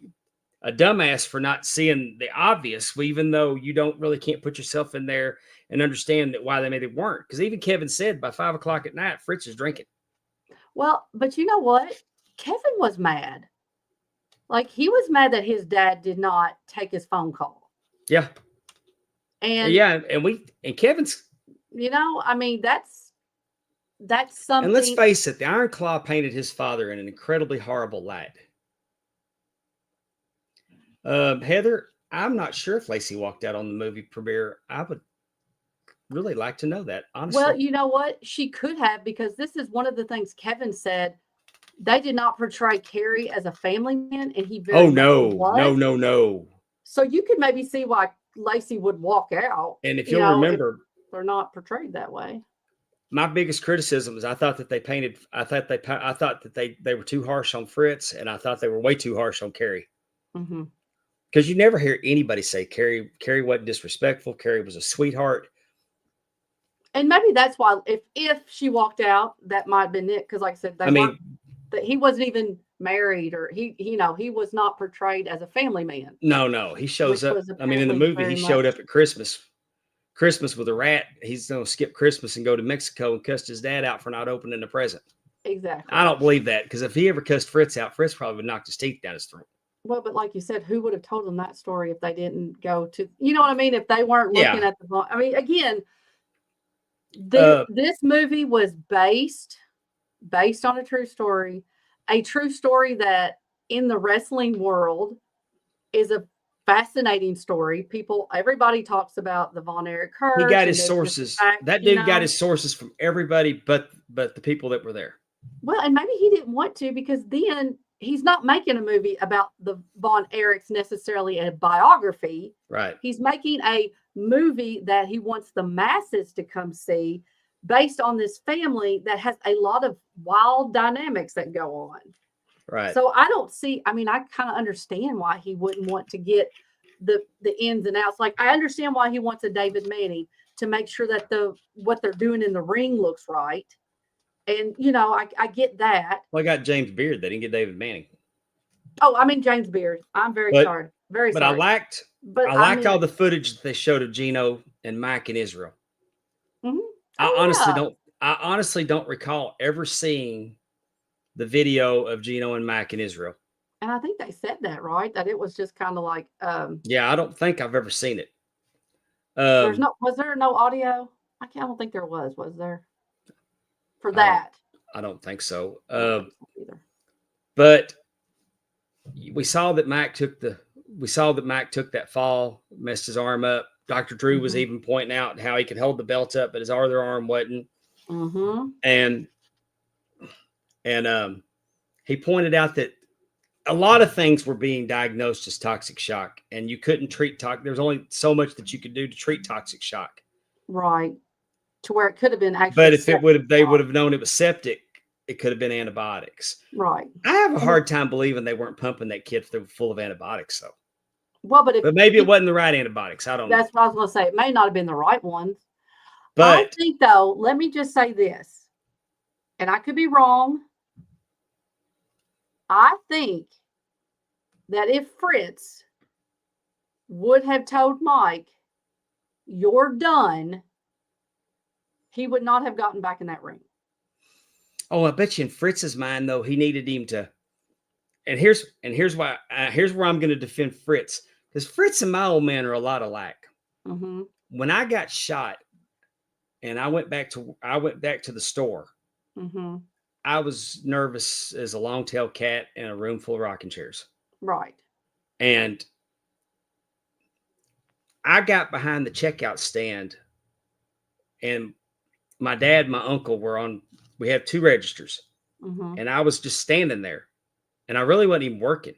a dumbass for not seeing the obvious, well, even though you don't really can't put yourself in there and understand that why they maybe weren't. Because even Kevin said by 5 o'clock at night, Fritz is drinking. Well, but you know what? Kevin was mad. Like he was mad that his dad did not take his phone call. Yeah. And Yeah. And Kevin's, I mean, that's and let's something. face it, the Iron Claw painted his father in an incredibly horrible light. Heather, I'm not sure if Lacey walked out on the movie premiere. I would really like to know that, honestly. Well, you know what? She could have, because this is one of the things Kevin said. They did not portray Carrie as a family man, and he very Oh, much no, was. no. So you could maybe see why Lacey would walk out. And if you'll remember, if they're not portrayed that way. my biggest criticism is I thought that they were too harsh on Fritz, and I thought they were way too harsh on Carrie. Mm-hmm. Because you never hear anybody say Carrie wasn't disrespectful. Carrie was a sweetheart. And maybe that's why if she walked out, that might have been it. Because like I said, that he wasn't even married, or he was not portrayed as a family man. No, he shows up. I mean, in the movie, he showed up at Christmas with a rat. He's going to skip Christmas and go to Mexico and cussed his dad out for not opening the present. Exactly. I don't believe that, because if he ever cussed Fritz out, Fritz probably would knock his teeth down his throat. Well, but like you said, who would have told them that story if they didn't go to, you know what I mean? If they weren't looking at the, I mean, again, this movie was based on a true story that in the wrestling world is a fascinating story. Everybody talks about the Von Erich curse. He got his sources. That dude got his sources from everybody but the people that were there. Well, and maybe he didn't want to, because then he's not making a movie about the Von Erichs, necessarily a biography. Right. He's making a movie that he wants the masses to come see, based on this family that has a lot of wild dynamics that go on. Right. So I kind of understand why he wouldn't want to get the ins and outs. Like, I understand why he wants a David Manning to make sure that what they're doing in the ring looks right. And, I get that. Well, I got James Beard. They didn't get David Manning. Oh, I mean, James Beard. I'm very sorry. Very sorry. But I liked all the footage that they showed of Gino and Mike and Israel. Mm-hmm. I honestly don't recall ever seeing the video of Gino and Mike in Israel. And I think they said that, right? That it was just kind of like yeah, I don't think I've ever seen it. Was there no audio? I don't think there was there? For that. I don't think so. Either. But we saw that Mike took that fall, messed his arm up. Dr. Drew was even pointing out how he could hold the belt up, but his other arm wasn't. Mm-hmm. And he pointed out that a lot of things were being diagnosed as toxic shock, and you couldn't treat there's only so much that you could do to treat toxic shock. Right. To where it could have been actually. But if they would have known it was septic, it could have been antibiotics. Right. I have a hard time believing they weren't pumping that kid full of antibiotics, though. Well, but maybe it wasn't the right antibiotics. I don't know. That's what I was going to say. It may not have been the right ones. But I think, though, let me just say this, and I could be wrong. I think that if Fritz would have told Mike, "You're done," he would not have gotten back in that ring. Oh, I bet you in Fritz's mind, though, he needed him to. And here's why. Here's where I'm going to defend Fritz, because Fritz and my old man are a lot alike. Mm-hmm. When I got shot, and I went back to the store, mm-hmm. I was nervous as a long-tailed cat in a room full of rocking chairs. Right. And I got behind the checkout stand, and my dad and my uncle were on. We have 2 registers, Mm-hmm. and I was just standing there, and I really wasn't even working.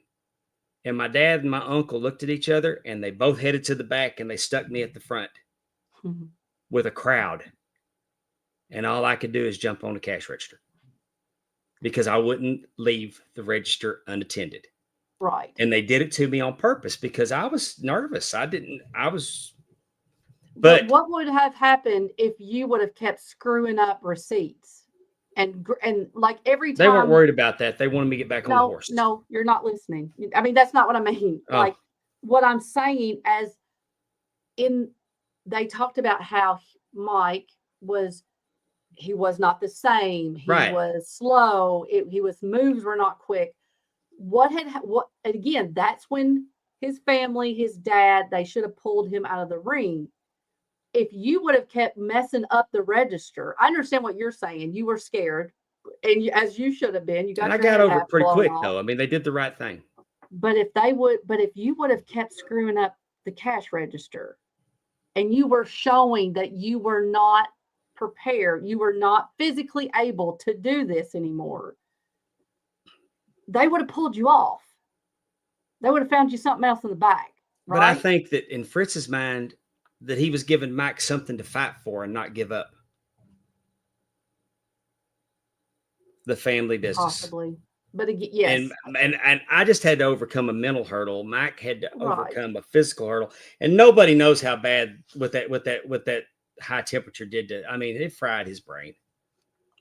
And my dad and my uncle looked at each other, and they both headed to the back, and they stuck me at the front Mm-hmm. with a crowd. And all I could do is jump on the cash register because I wouldn't leave the register unattended. Right. And they did it to me on purpose because I was nervous. But But what would have happened if you would have kept screwing up receipts? And like every they weren't time, worried about that. They wanted me to get back on the no, horse. no, you're not listening. I mean, that's not what I mean. Oh. Like what I'm saying, as in, they talked about how Mike was, he was not the same. He Right. was slow. His moves were not quick. What and again, that's when his family, his dad, they should have pulled him out of the ring. If you would have kept messing up the register, I understand what you're saying. You were scared, and as you should have been. You got And I your got head over half it pretty blown quick, off. though. I mean, they did the right thing. But if you would have kept screwing up the cash register, and you were showing that you were not prepared, you were not physically able to do this anymore, they would have pulled you off. They would have found you something else in the back. Right? But I think that in Fritz's mind, that he was giving Mike something to fight for and not give up. The family business. Possibly. But again, yes. And I just had to overcome a mental hurdle. Mike had to Right. overcome a physical hurdle. And nobody knows how bad what that high temperature did to. I mean, it fried his brain.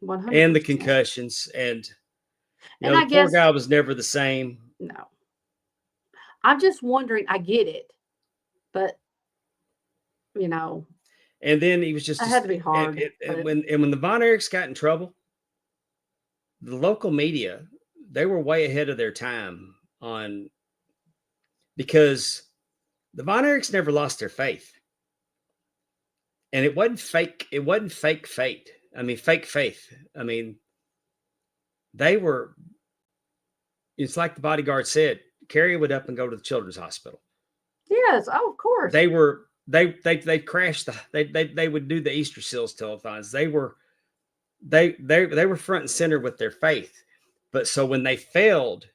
100%. And the concussions. And And the I poor guess guy was never the same. no. I'm just wondering, I get it, but And then he was just it had to be hard. and when the Von Erichs got in trouble, the local media, they were way ahead of their time because the Von Erichs never lost their faith. And it wasn't fake fate. I mean, fake faith. I mean, it's like the bodyguard said, carry it up and go to the children's hospital. Yes, oh, of course. They crashed they would do the Easter Seals telethons. They were front and center with their faith. But so when they failed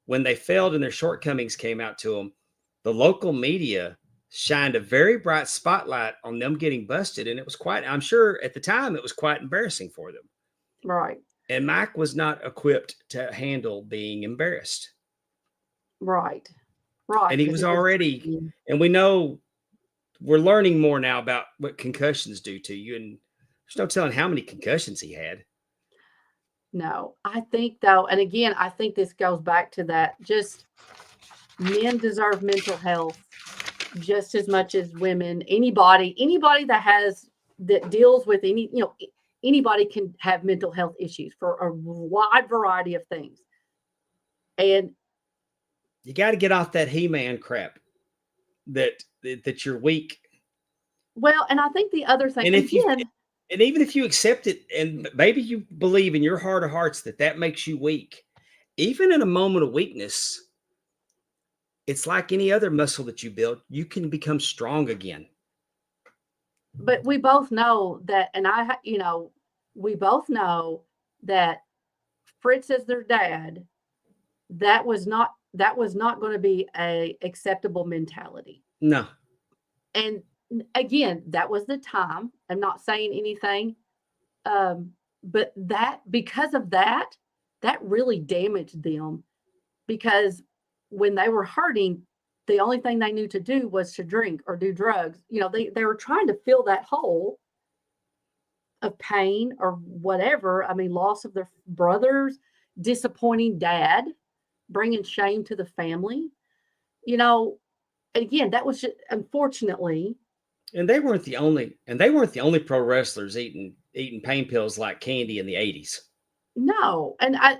and their shortcomings came out to them, the local media shined a very bright spotlight on them getting busted. And it was I'm sure at the time, it was quite embarrassing for them. Right. And Mike was not equipped to handle being embarrassed. Right. Right. And he was already, and we know we're learning more now about what concussions do to you. And there's no telling how many concussions he had. No, I think though, and again, I think this goes back to that, just men deserve mental health just as much as women. Anybody that deals with anybody can have mental health issues for a wide variety of things. And you got to get off that He-Man crap that you're weak. Well, and I think the other thing, and even if you accept it, and maybe you believe in your heart of hearts that makes you weak, even in a moment of weakness, it's like any other muscle that you build, you can become strong again. But we both know that, and we both know that Fritz as their dad, that was not going to be a acceptable mentality. No. And again, that was the time. I'm not saying anything. But because of that really damaged them, because when they were hurting, the only thing they knew to do was to drink or do drugs. They were trying to fill that hole of pain or whatever. I mean, loss of their brothers, disappointing dad, bringing shame to the family. Again, that was just, unfortunately. And they weren't the only pro wrestlers eating pain pills like candy in the 80s. No, and I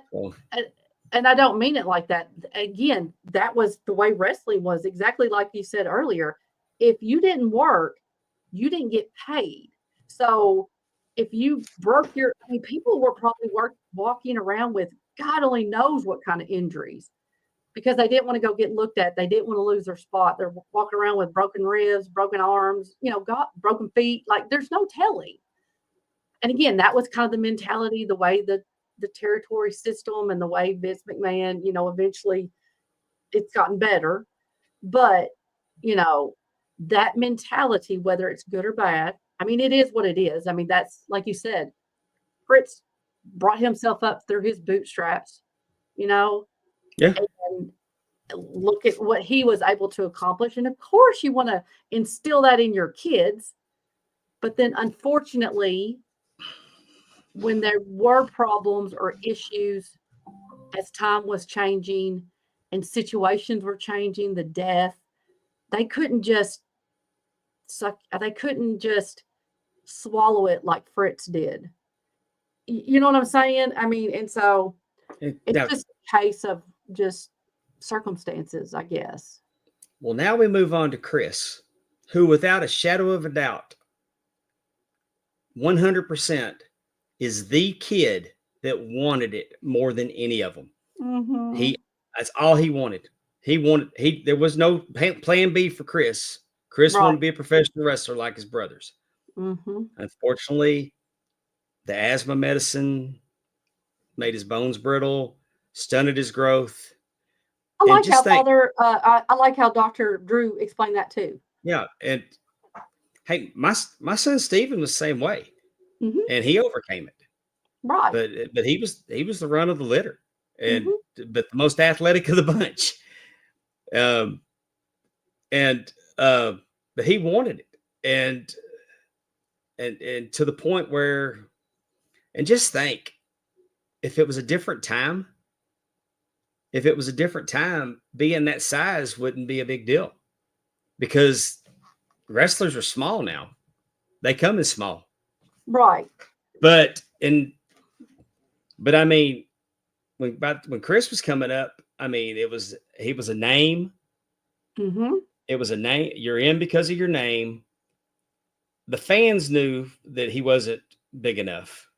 don't mean it like that. Again, that was the way wrestling was, exactly like you said earlier. If you didn't work, you didn't get paid. So if you broke people were probably walking around with God only knows what kind of injuries because they didn't want to go get looked at. They didn't want to lose their spot. They're walking around with broken ribs, broken arms, broken feet. Like there's no telling. And again, that was kind of the mentality, the way the territory system and the way Vince McMahon, eventually it's gotten better. But, that mentality, whether it's good or bad, I mean, it is what it is. I mean, that's like you said, Fritz brought himself up through his bootstraps, Yeah. and look at what he was able to accomplish. And of course, you want to instill that in your kids. But then, unfortunately, when there were problems or issues as time was changing and situations were changing, the death, they couldn't just swallow it like Fritz did. You know what I'm saying? I mean, and so it's just a case of just circumstances, I guess. Well, now we move on to Chris, who without a shadow of a doubt, 100% is the kid that wanted it more than any of them. Mm-hmm. That's all he wanted. There was no plan B for Chris. Chris wanted to be a professional wrestler like his brothers. Mm-hmm. Unfortunately, the asthma medicine made his bones brittle, stunted his growth. I like how Dr. Drew explained that too. Yeah, and hey, my son Steven was the same way, mm-hmm. and he overcame it. Right, but he was the run of the litter, and mm-hmm. but the most athletic of the bunch. But he wanted it, and to the point where, and just think, if it was a different time, being that size wouldn't be a big deal, because wrestlers are small now. They come in small, right? But I mean, when Chris was coming up, I mean, he was a name. Mm-hmm. It was a name. You're in because of your name. The fans knew that he wasn't big enough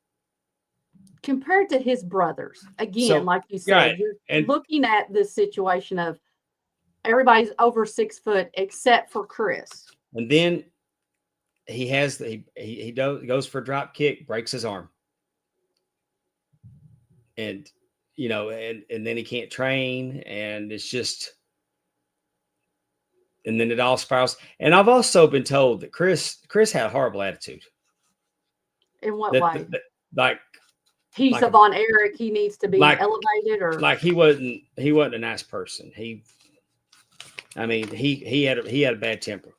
compared to his brothers. Again, like you said, right. You're looking at this situation of everybody's over 6 foot except for Chris. And then he goes for a drop kick, breaks his arm, and and then he can't train, and it's just. And then it all spirals. And I've also been told that Chris had a horrible attitude. In what way? Like he's a Von Erich. He needs to be elevated, or like he wasn't a nice person. He had a bad temper.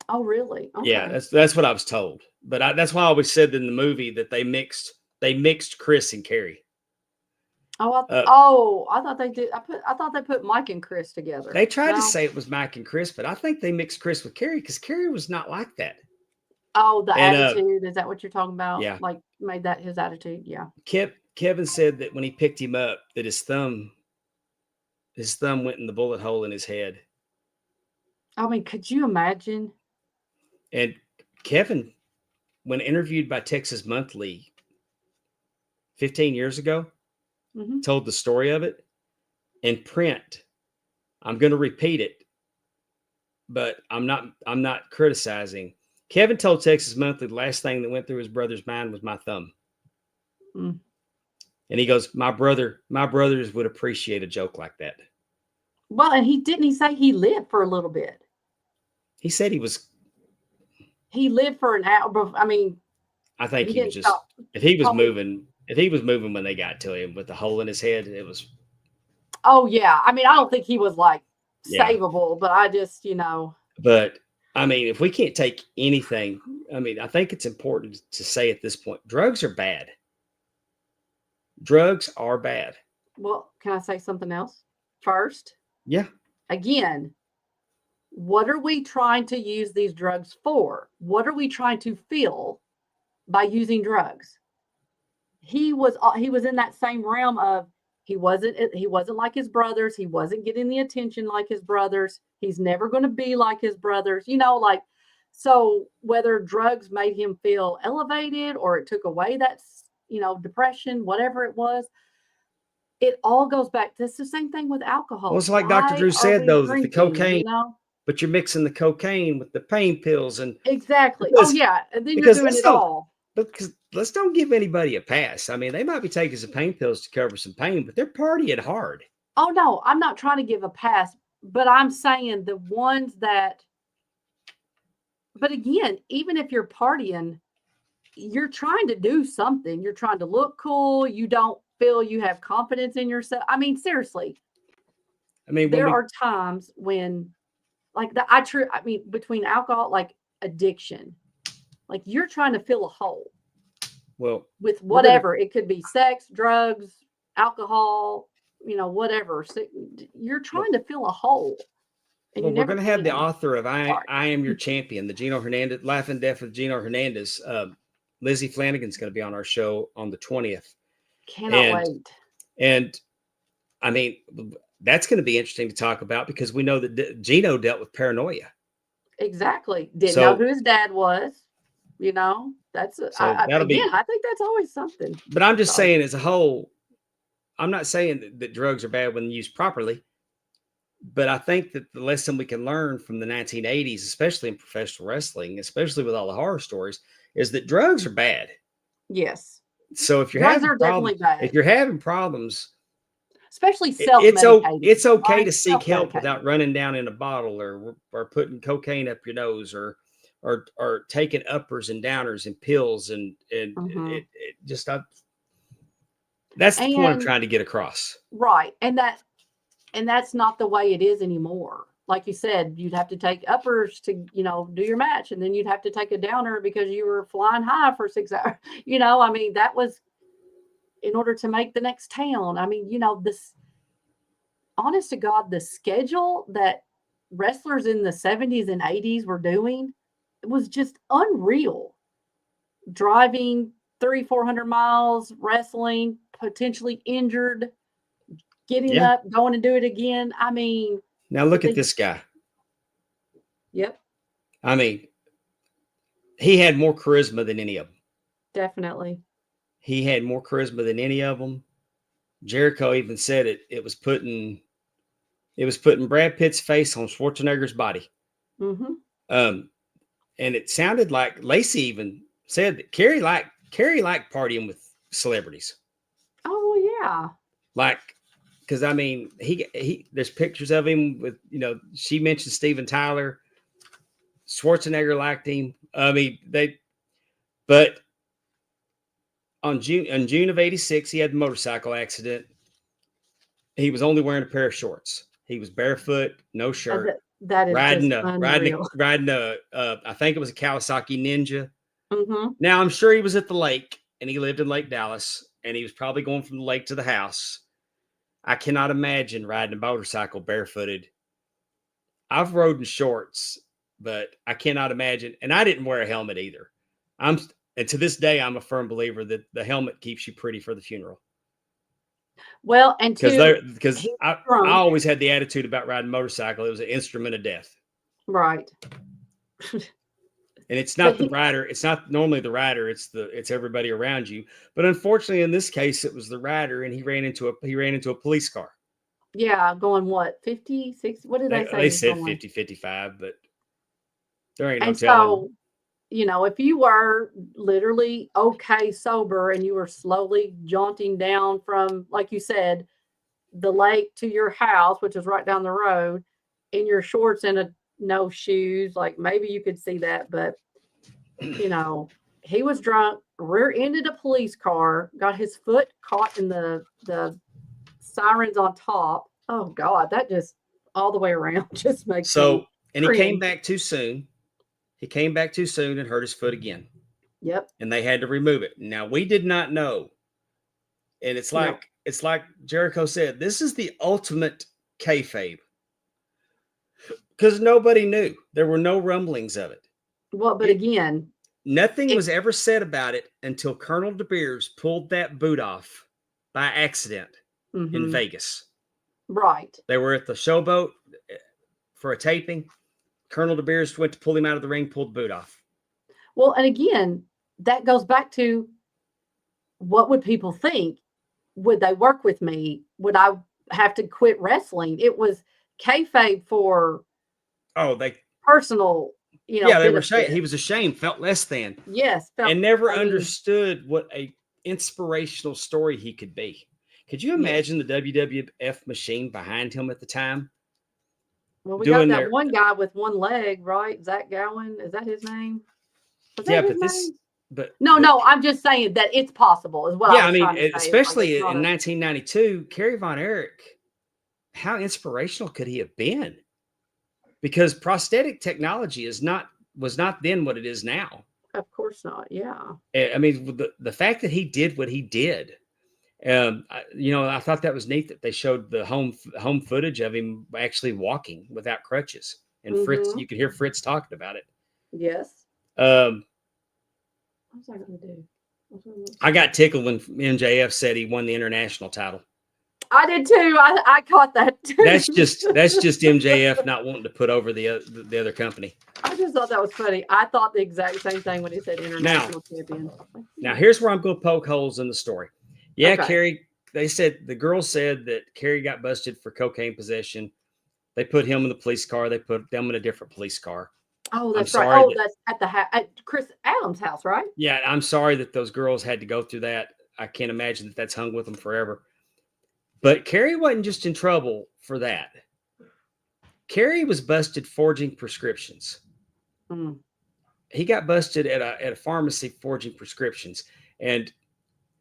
Oh, really? Okay. Yeah, that's what I was told. But that's why I always said in the movie that they mixed Chris and Kerry. Oh, I thought they did. I thought they put Mike and Chris together. They tried to say it was Mike and Chris, but I think they mixed Chris with Kerry, because Kerry was not like that. Oh, the attitude. Is that what you're talking about? Yeah. Like made that his attitude. Yeah. Kevin said that when he picked him up, that his thumb went in the bullet hole in his head. I mean, could you imagine? And Kevin, when interviewed by Texas Monthly 15 years ago, mm-hmm. told the story of it in print. I'm going to repeat it, but I'm not criticizing. Kevin told Texas Monthly the last thing that went through his brother's mind was my thumb. Mm. And he goes, my brothers would appreciate a joke like that. Well, and he say he lived for a little bit. He said he lived for an hour. I mean, I think he was just, if he was moving when they got to him with the hole in his head, it was. Oh yeah. I mean, I don't think he was like savable, but I just, But I mean, if we can't take anything, I mean, I think it's important to say at this point, drugs are bad. Drugs are bad. Well, can I say something else first? Yeah. Again, what are we trying to use these drugs for? What are we trying to feel by using drugs? He was in that same realm of he wasn't like his brothers. He wasn't getting the attention like his brothers. He's never going to be like his brothers, so whether drugs made him feel elevated or it took away that, depression, whatever it was, it all goes back. That's the same thing with alcohol. Well, it's like Dr. Why Drew are said, we though, that the drinking, cocaine, you know? but you're mixing the cocaine with the pain pills, and Exactly. Oh because yeah, and then you're because doing it all. let's don't give anybody a pass. I mean, they might be taking some pain pills to cover some pain, but they're partying hard. Oh no, I'm not trying to give a pass, but I'm saying the ones that. But again, even if you're partying, you're trying to do something. You're trying to look cool. You don't feel you have confidence in yourself. I mean, seriously, I mean, there are times when, like I mean, between alcohol, like addiction, like you're trying to fill a hole well, with whatever. It could be sex, drugs, alcohol, whatever. So you're trying to fill a hole. And well, you we're never going to have the can. author of Sorry. I Am Your Champion, the Gino Hernandez, Life and Death of Gino Hernandez. Lizzie Flanagan's going to be on our show on the 20th. Cannot wait. And I mean, that's going to be interesting to talk about because we know that Gino dealt with paranoia. Exactly. Didn't know who his dad was. That's I think that's always something. But I'm just saying, as a whole, I'm not saying that drugs are bad when used properly. But I think that the lesson we can learn from the 1980s, especially in professional wrestling, especially with all the horror stories, is that drugs are bad. Yes. So if you're if you're having problems, especially self-medicating, it's okay to seek help without running down in a bottle or putting cocaine up your nose or taking uppers and downers and pills and it just that's the point I'm trying to get across. Right. And that's not the way it is anymore. Like you said, you'd have to take uppers to, do your match. And then you'd have to take a downer because you were flying high for 6 hours. I mean, that was in order to make the next town. I mean, this, honest to God, the schedule that wrestlers in the 70s and 80s were doing, it was just unreal. Driving 300-400 miles, wrestling, potentially injured, getting up, going to do it again. I mean, now look at this guy. Yep. I mean, he had more charisma than any of them. Definitely. He had more charisma than any of them. Jericho even said it was putting Brad Pitt's face on Schwarzenegger's body. Mm-hmm. And it sounded like Lacey even said that Kerry liked partying with celebrities. Oh yeah. Like, because I mean, he there's pictures of him with, she mentioned Steven Tyler. Schwarzenegger liked him. I mean, but on June of '86, he had a motorcycle accident. He was only wearing a pair of shorts. He was barefoot, no shirt. That is riding unreal. I think it was a Kawasaki Ninja. Mm-hmm. Now I'm sure he was at the lake, and he lived in Lake Dallas, and he was probably going from the lake to the house. I cannot imagine riding a motorcycle barefooted. I've rode in shorts, but I cannot imagine. And I didn't wear a helmet either. And to this day, I'm a firm believer that the helmet keeps you pretty for the funeral. Well, and because I always had the attitude about riding a motorcycle. It was an instrument of death. Right. And it's not the rider. It's not normally the rider. It's everybody around you. But unfortunately, in this case, it was the rider, and he ran into a police car. Yeah, going what, 50, 60? What did they say? They said 50, 55, but there ain't no telling. So, if you were literally okay sober and you were slowly jaunting down from, like you said, the lake to your house, which is right down the road, in your shorts and no shoes, like maybe you could see that, but he was drunk, rear-ended a police car, got his foot caught in the sirens on top. Oh God, that just all the way around just makes me and he came back too soon. He came back too soon and hurt his foot again. Yep. And they had to remove it. Now we did not know. And it's like Jericho said, this is the ultimate kayfabe. Because nobody knew. There were no rumblings of it. Well, but again, nothing was ever said about it until Colonel De Beers pulled that boot off by accident in Vegas. Right. They were at the Showboat for a taping. Colonel De Beers went to pull him out of the ring, pulled the boot off. Well, and again, that goes back to what would people think would they work with me? Would I have to quit wrestling? It was kayfabe for they personal, yeah, they were benefit. he was ashamed, felt less than, Yes, and never I mean, understood what a inspirational story he could be. Could you yes. imagine the WWF machine behind him at the time Well, we got doing that their one guy with one leg, right? Zach Gowen, is that his name? Was yeah, that his but this name? but No, but no, I'm just saying that it's possible, is what I yeah, I was mean, trying to say. It's like especially it's not in a 1992, Kerry Von Erich, how inspirational could he have been? Because prosthetic technology was not then what it is now. of course not. Yeah. I mean, with the fact that he did what he did, I thought that was neat that they showed the home footage of him actually walking without crutches. And Fritz, Mm-hmm. you could hear Fritz talking about it. Yes. Um, What was I gonna do? I got tickled when MJF said he won the international title. I did too. I caught that too. That's just MJF not wanting to put over the other company. I just thought that was funny. I thought the exact same thing when he said international champion. Now here's where I'm going to poke holes in the story. Yeah, Okay. Kerry. They said the girls said that Kerry got busted for cocaine possession. They put him in the police car. They put them in a different police car. Oh, that's I'm right. sorry Oh, that- that's at Chris Adams' house, right? Yeah, I'm sorry that those girls had to go through that. I can't imagine that that's hung with them forever. But Kerry wasn't just in trouble for that. Kerry was busted forging prescriptions. Mm. He got busted at a pharmacy forging prescriptions. And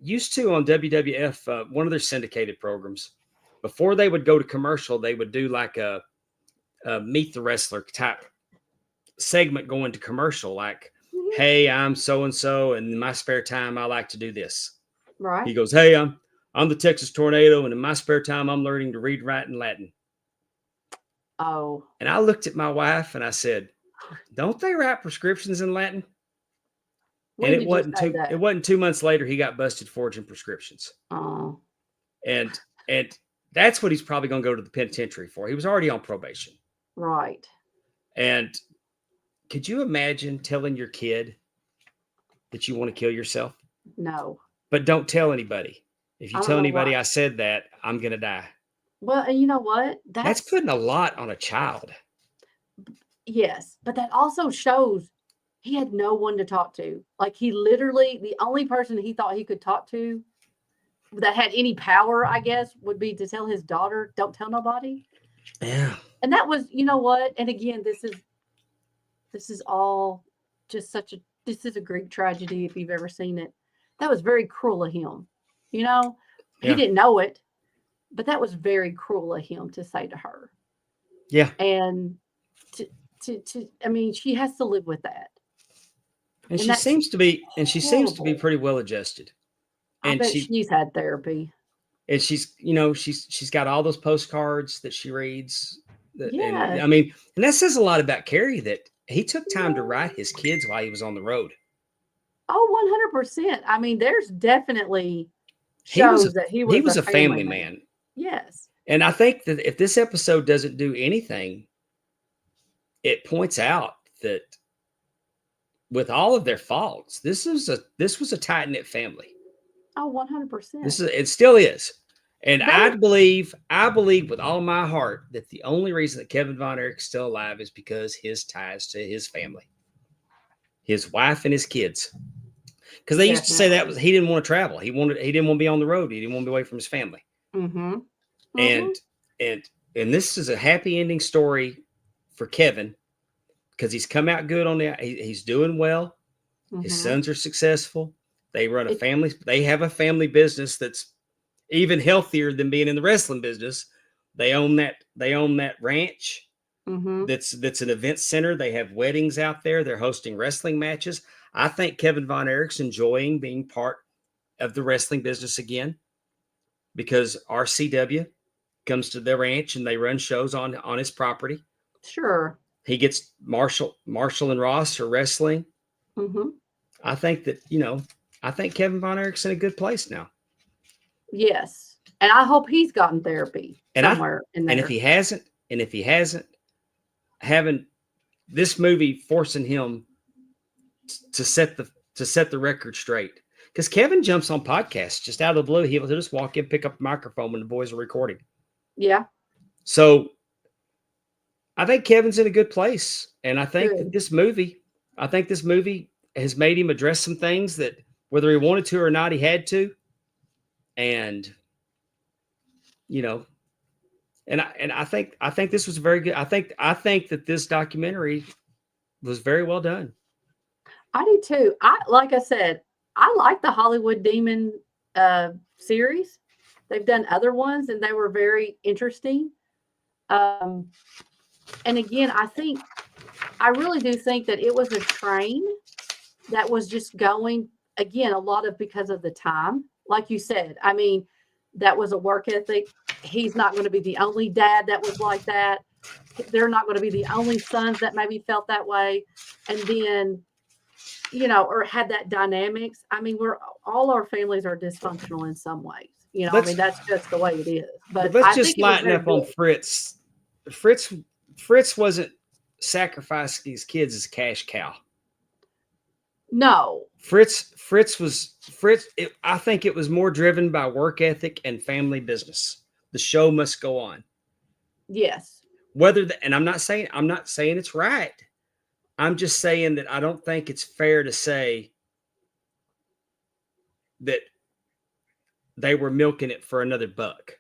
used to on WWF, one of their syndicated programs, before they would go to commercial, they would do like a meet the wrestler type segment going to commercial, like, Mhm. hey, I'm so and so, and in my spare time, I like to do this. Right. He goes, hey, I'm the Texas Tornado, and in my spare time, I'm learning to read, write, and Latin. Oh. And I looked at my wife and I said, don't they write prescriptions in Latin? When And did you say that? it wasn't 2 months later he got busted forging prescriptions. Oh. And that's what he's probably going to go to the penitentiary for. He was already on probation. Right. And could you imagine telling your kid that you want to kill yourself? No. But don't tell anybody. If I you don't tell know anybody why. I said that, I'm going to die. Well, and you know what? That's putting a lot on a child. Yes, but that also shows he had no one to talk to. Like he literally, the only person he thought he could talk to that had any power, I guess, would be to tell his daughter, "Don't tell nobody." Yeah. And that was, you know what? And again, this is all just this is a Greek tragedy if you've ever seen it. That was very cruel of him. You know, he Yeah. didn't know it, but that was very cruel of him to say to her. Yeah. And I mean, she has to live with that. And she that's seems to be horrible. pretty well adjusted. I And bet she's had therapy. and she's got all those postcards that she reads. And Yes. I mean, and that says a lot about Kerry, that he took time to write his kids while he was on the road. Oh, 100%. I mean, there's definitely He was shows that he was a family man. Yes. And I think that if this episode doesn't do anything, it points out that with all of their faults, this was a tight-knit family. Oh, 100%. It still is. And They- I believe with all my heart that the only reason that Kevin Von Erich is still alive is because his ties to his family, his wife and his kids. Because they used to say that he didn't want to travel. He didn't want to be on the road. He didn't want to be away from his family. Mm-hmm. And this is a happy ending story for Kevin because he's come out good on he's doing well. His sons are successful. They run a family. They have a family business that's even healthier than being in the wrestling business. They own that ranch. Mm-hmm. That's an event center. They have weddings out there. They're hosting wrestling matches. I think Kevin Von Erich's enjoying being part of the wrestling business again because RCW comes to their ranch and they run shows on his property. Sure. He gets Marshall and Ross are wrestling. Mm-hmm. I think that, I think Kevin Von Erich's in a good place now. Yes. And I hope he's gotten therapy somewhere in there. And if he hasn't, having this movie forcing him to set the record straight. because Kevin jumps on podcasts just out of the blue. He'll just walk in, pick up the microphone when the boys are recording. Yeah. So I think Kevin's in a good place. And I think that Good. this movie has made him address some things that whether he wanted to or not, he had to. And, and I think this was very good. I think that this documentary was very well done. I do too. Like I said, I like the Hollywood Demon series. They've done other ones and they were very interesting. And again, I really do think that it was a train that was just going, again, a lot of because of the time. Like you said, I mean, that was a work ethic. He's not going to be the only dad that was like that. They're not going to be the only sons that maybe felt that way. And then, or had that dynamics. I mean, all our families are dysfunctional in some ways. That's just the way it is. But let's I just think it was lighten up very on good. Fritz. Fritz wasn't sacrificing his kids as a cash cow. No. I think it was more driven by work ethic and family business. The show must go on. Yes. And I'm not saying it's right. I'm just saying that I don't think it's fair to say that they were milking it for another buck.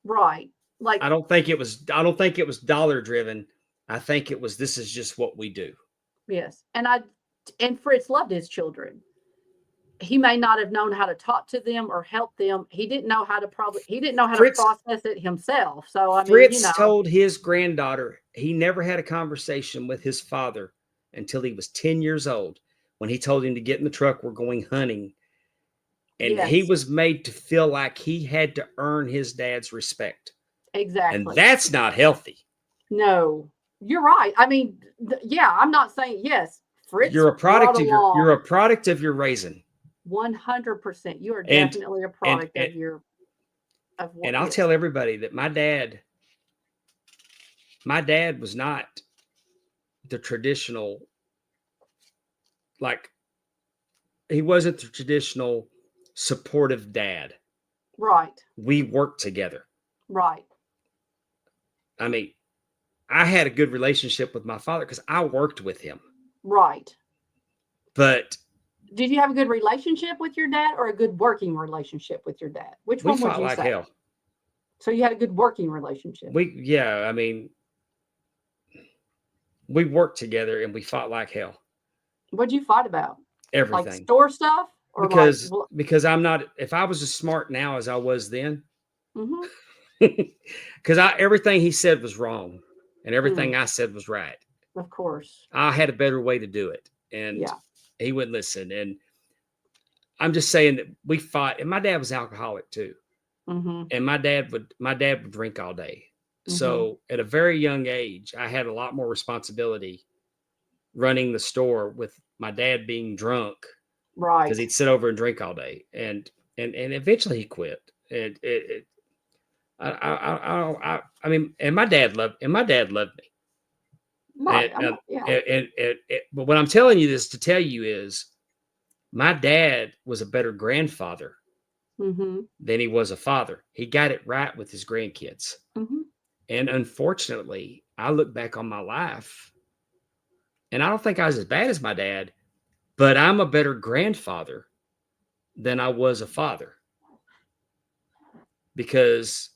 Right. Like I don't think it was dollar driven. I think it was, this is just what we do. yes. And Fritz loved his children. He may not have known how to talk to them or help them. He didn't know how to process it himself. So I mean, Fritz told his granddaughter he never had a conversation with his father until he was 10 years old, when he told him to get in the truck, we're going hunting. And yes. he was made to feel like he had to earn his dad's respect. Exactly. And that's not healthy. No, you're right. I mean, I'm not saying yes. Fritz, you're a product of your raising. 100%. You are definitely a product of your. And I'll tell everybody that my dad was not the traditional, he wasn't the traditional supportive dad. Right. We worked together. Right. I mean, I had a good relationship with my father because I worked with him. Right. But did you have a good relationship with your dad or a good working relationship with your dad? Which one would you say? Hell. So you had a good working relationship. I mean, we worked together and we fought like hell. What'd you fight about? Everything. Like store stuff? Or because I'm not, if I was as smart now as I was then, because everything he said was wrong and everything I said was right. Of course. I had a better way to do it. And he wouldn't listen. And I'm just saying that we fought, and my dad was alcoholic too. And my dad would drink all day. So at a very young age, I had a lot more responsibility running the store with my dad being drunk. Right. Because he'd sit over and drink all day. And eventually he quit. I mean, and my dad loved me. Right. But what I'm telling you to tell you is my dad was a better grandfather than he was a father. He got it right with his grandkids. And unfortunately, I look back on my life and I don't think I was as bad as my dad, but I'm a better grandfather than I was a father because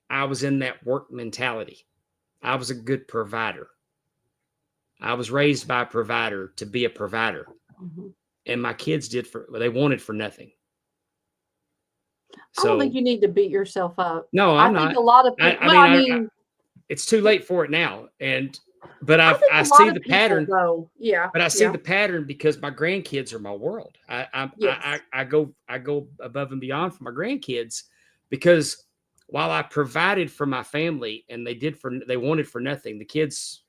I was in that work mentality. I was a good provider. I was raised by a provider to be a provider. And my kids they wanted for nothing. So, I don't think you need to beat yourself up. No, I'm not. I think a lot of people, it's too late for it now. But I see the pattern. Though, but I see the pattern because my grandkids are my world. I go above and beyond for my grandkids because while I provided for my family and they wanted for nothing, the kids,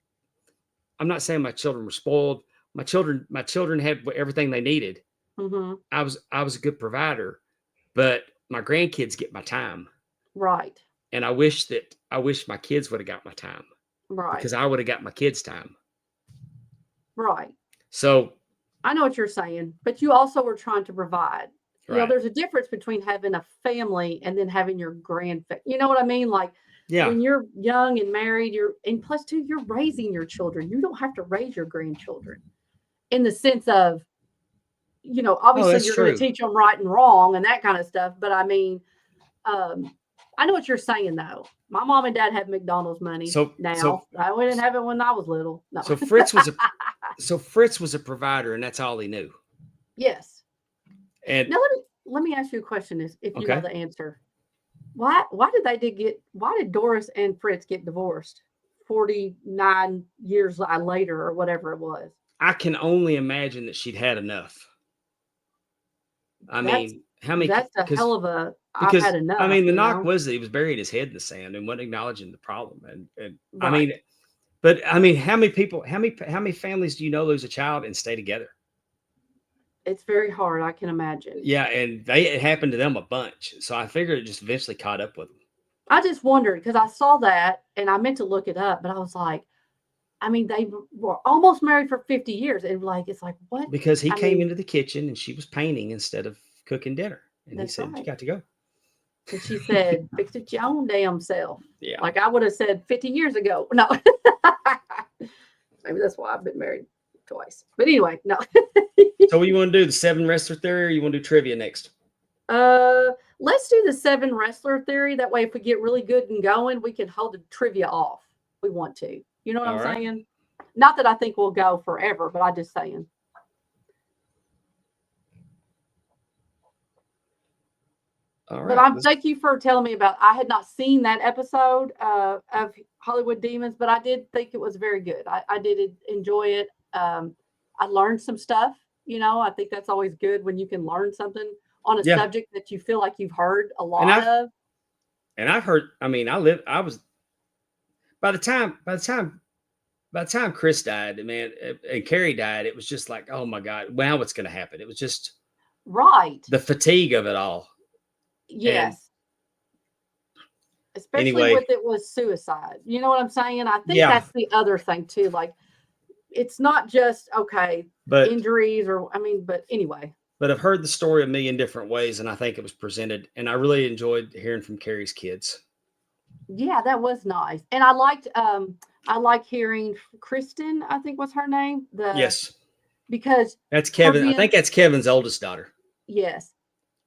I'm not saying my children were spoiled. My children had everything they needed. I was a good provider, but my grandkids get my time. Right. And I wish my kids would have got my time. Right. Because I would have got my kids' time. Right. So I know what you're saying, but you also were trying to provide. You know, Right. there's a difference between having a family and then having your you know what I mean? Like Yeah. when you're young and married, and plus two, you're raising your children. You don't have to raise your grandchildren in the sense of, you know, Oh, obviously that's you're going to true. teach them right and wrong and that kind of stuff. But I mean, I know what you're saying though. My mom and dad have McDonald's money So now. I didn't have it when I was little. No. so Fritz was a so Fritz was a provider, and that's all he knew. Yes. And Now let me ask you a question is if you know okay, the answer. Why did Doris and Fritz get divorced 49 years later or whatever it was? I can only imagine that she'd had enough. I That's mean, how many? that's a hell of a I've had Because I enough, mean, the you knock know? was that he was burying his head in the sand and wasn't acknowledging the problem. And I Right. mean, but I mean, how many people, how many families do you know lose a child and stay together? It's very hard, I can imagine. Yeah, and it happened to them a bunch. So I figured it just eventually caught up with them. I just wondered because I saw that and I meant to look it up, but I was like, I mean, they were almost married for 50 years. And like, it's like, what? Because he I came mean, into the kitchen and she was painting instead of cooking dinner. And he that's said, "You right. got to go." And she said, fix it your own damn self. Yeah. Like I would have said 50 years ago. No. Maybe that's why I've been married twice. But anyway, no. So what you want to do? The 7 wrestler theory, or you want to do trivia next? Let's do the 7 wrestler theory. That way, if we get really good and going, we can hold the trivia off. We want to. You know what All I'm right. saying? Not that I think we'll go forever, but I'm just saying. All But right. thank you for telling me about. I had not seen that episode of Hollywood Demons, but I did think it was very good. I did enjoy it. I learned some stuff. You know, I think that's always good when you can learn something on a Yeah. subject that you feel like you've heard a And lot of. I've heard. I mean, I was by the time Chris died, man, and Carrie died, it was just like, oh my God, now what's going to happen? It was just Right. the fatigue of it all. And Yes. Especially anyway, with it was suicide. You know what I'm saying? I think yeah, that's the other thing too. Like it's not just okay, but injuries or I mean, but anyway. I've heard the story a million different ways, and I think it was presented, and I really enjoyed hearing from Carrie's kids. Yeah, that was nice. And I like hearing Kristen, I think was her name. Yes, Because that's her Kevin. I think that's Kevin's oldest daughter. yes,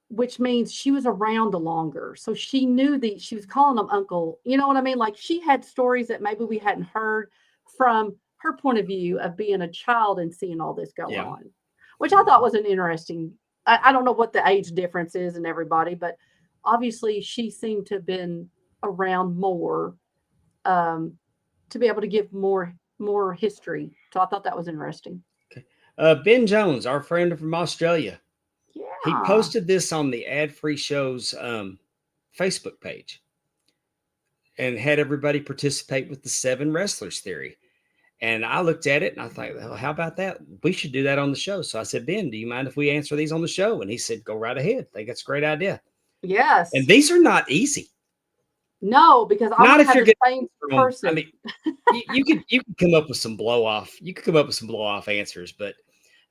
which means she was around longer. So she knew she was calling him uncle. You know what I mean? Like she had stories that maybe we hadn't heard from her point of view of being a child and seeing all this go Yeah. on, which I thought was an interesting. I don't know what the age difference is in everybody, but obviously she seemed to have been around more to be able to give more history. So I thought that was interesting. Okay. Ben Jones, our friend from Australia, he Yeah. posted this on the Ad Free Show's Facebook page and had everybody participate with the 7 wrestlers theory. And I looked at it and I thought, well, how about that? We should do that on the show. So I said, Ben, do you mind if we answer these on the show? And he said, go right ahead. I think that's a great idea. Yes. And these are not easy. No, because I Not want to if have you're the getting same person. I mean, you could come up with some blow off. You could come up with some blow off answers, but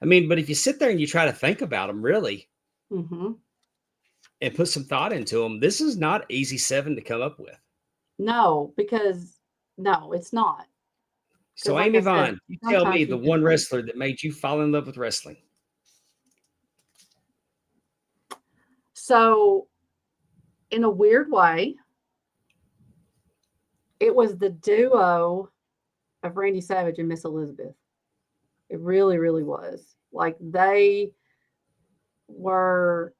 I mean, but if you sit there and you try to think about them really Mm-hmm. and put some thought into them, this is not easy 7 to come up with. No, because no, it's not. So, Like Amy I said, Vaughn, you tell me sometimes the you just one think. wrestler that made you fall in love with wrestling. So, in a weird way, it was the duo of Randy Savage and Miss Elizabeth. It really, really was. Like they were.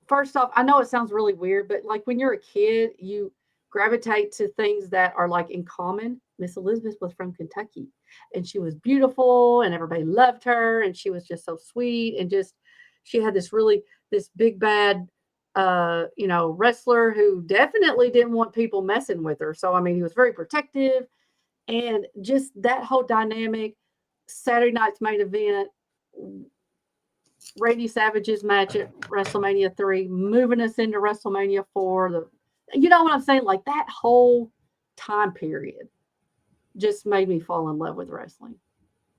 First off, I know it sounds really weird, but like when you're a kid, you gravitate to things that are like in common. Miss Elizabeth was from Kentucky and she was beautiful and everybody loved her and she was just so sweet and just she had this big bad wrestler who definitely didn't want people messing with her. So I mean he was very protective and just that whole dynamic, Saturday night's main event, Randy Savage's match at WrestleMania 3, moving us into WrestleMania 4. You know what I'm saying? Like that whole time period just made me fall in love with wrestling.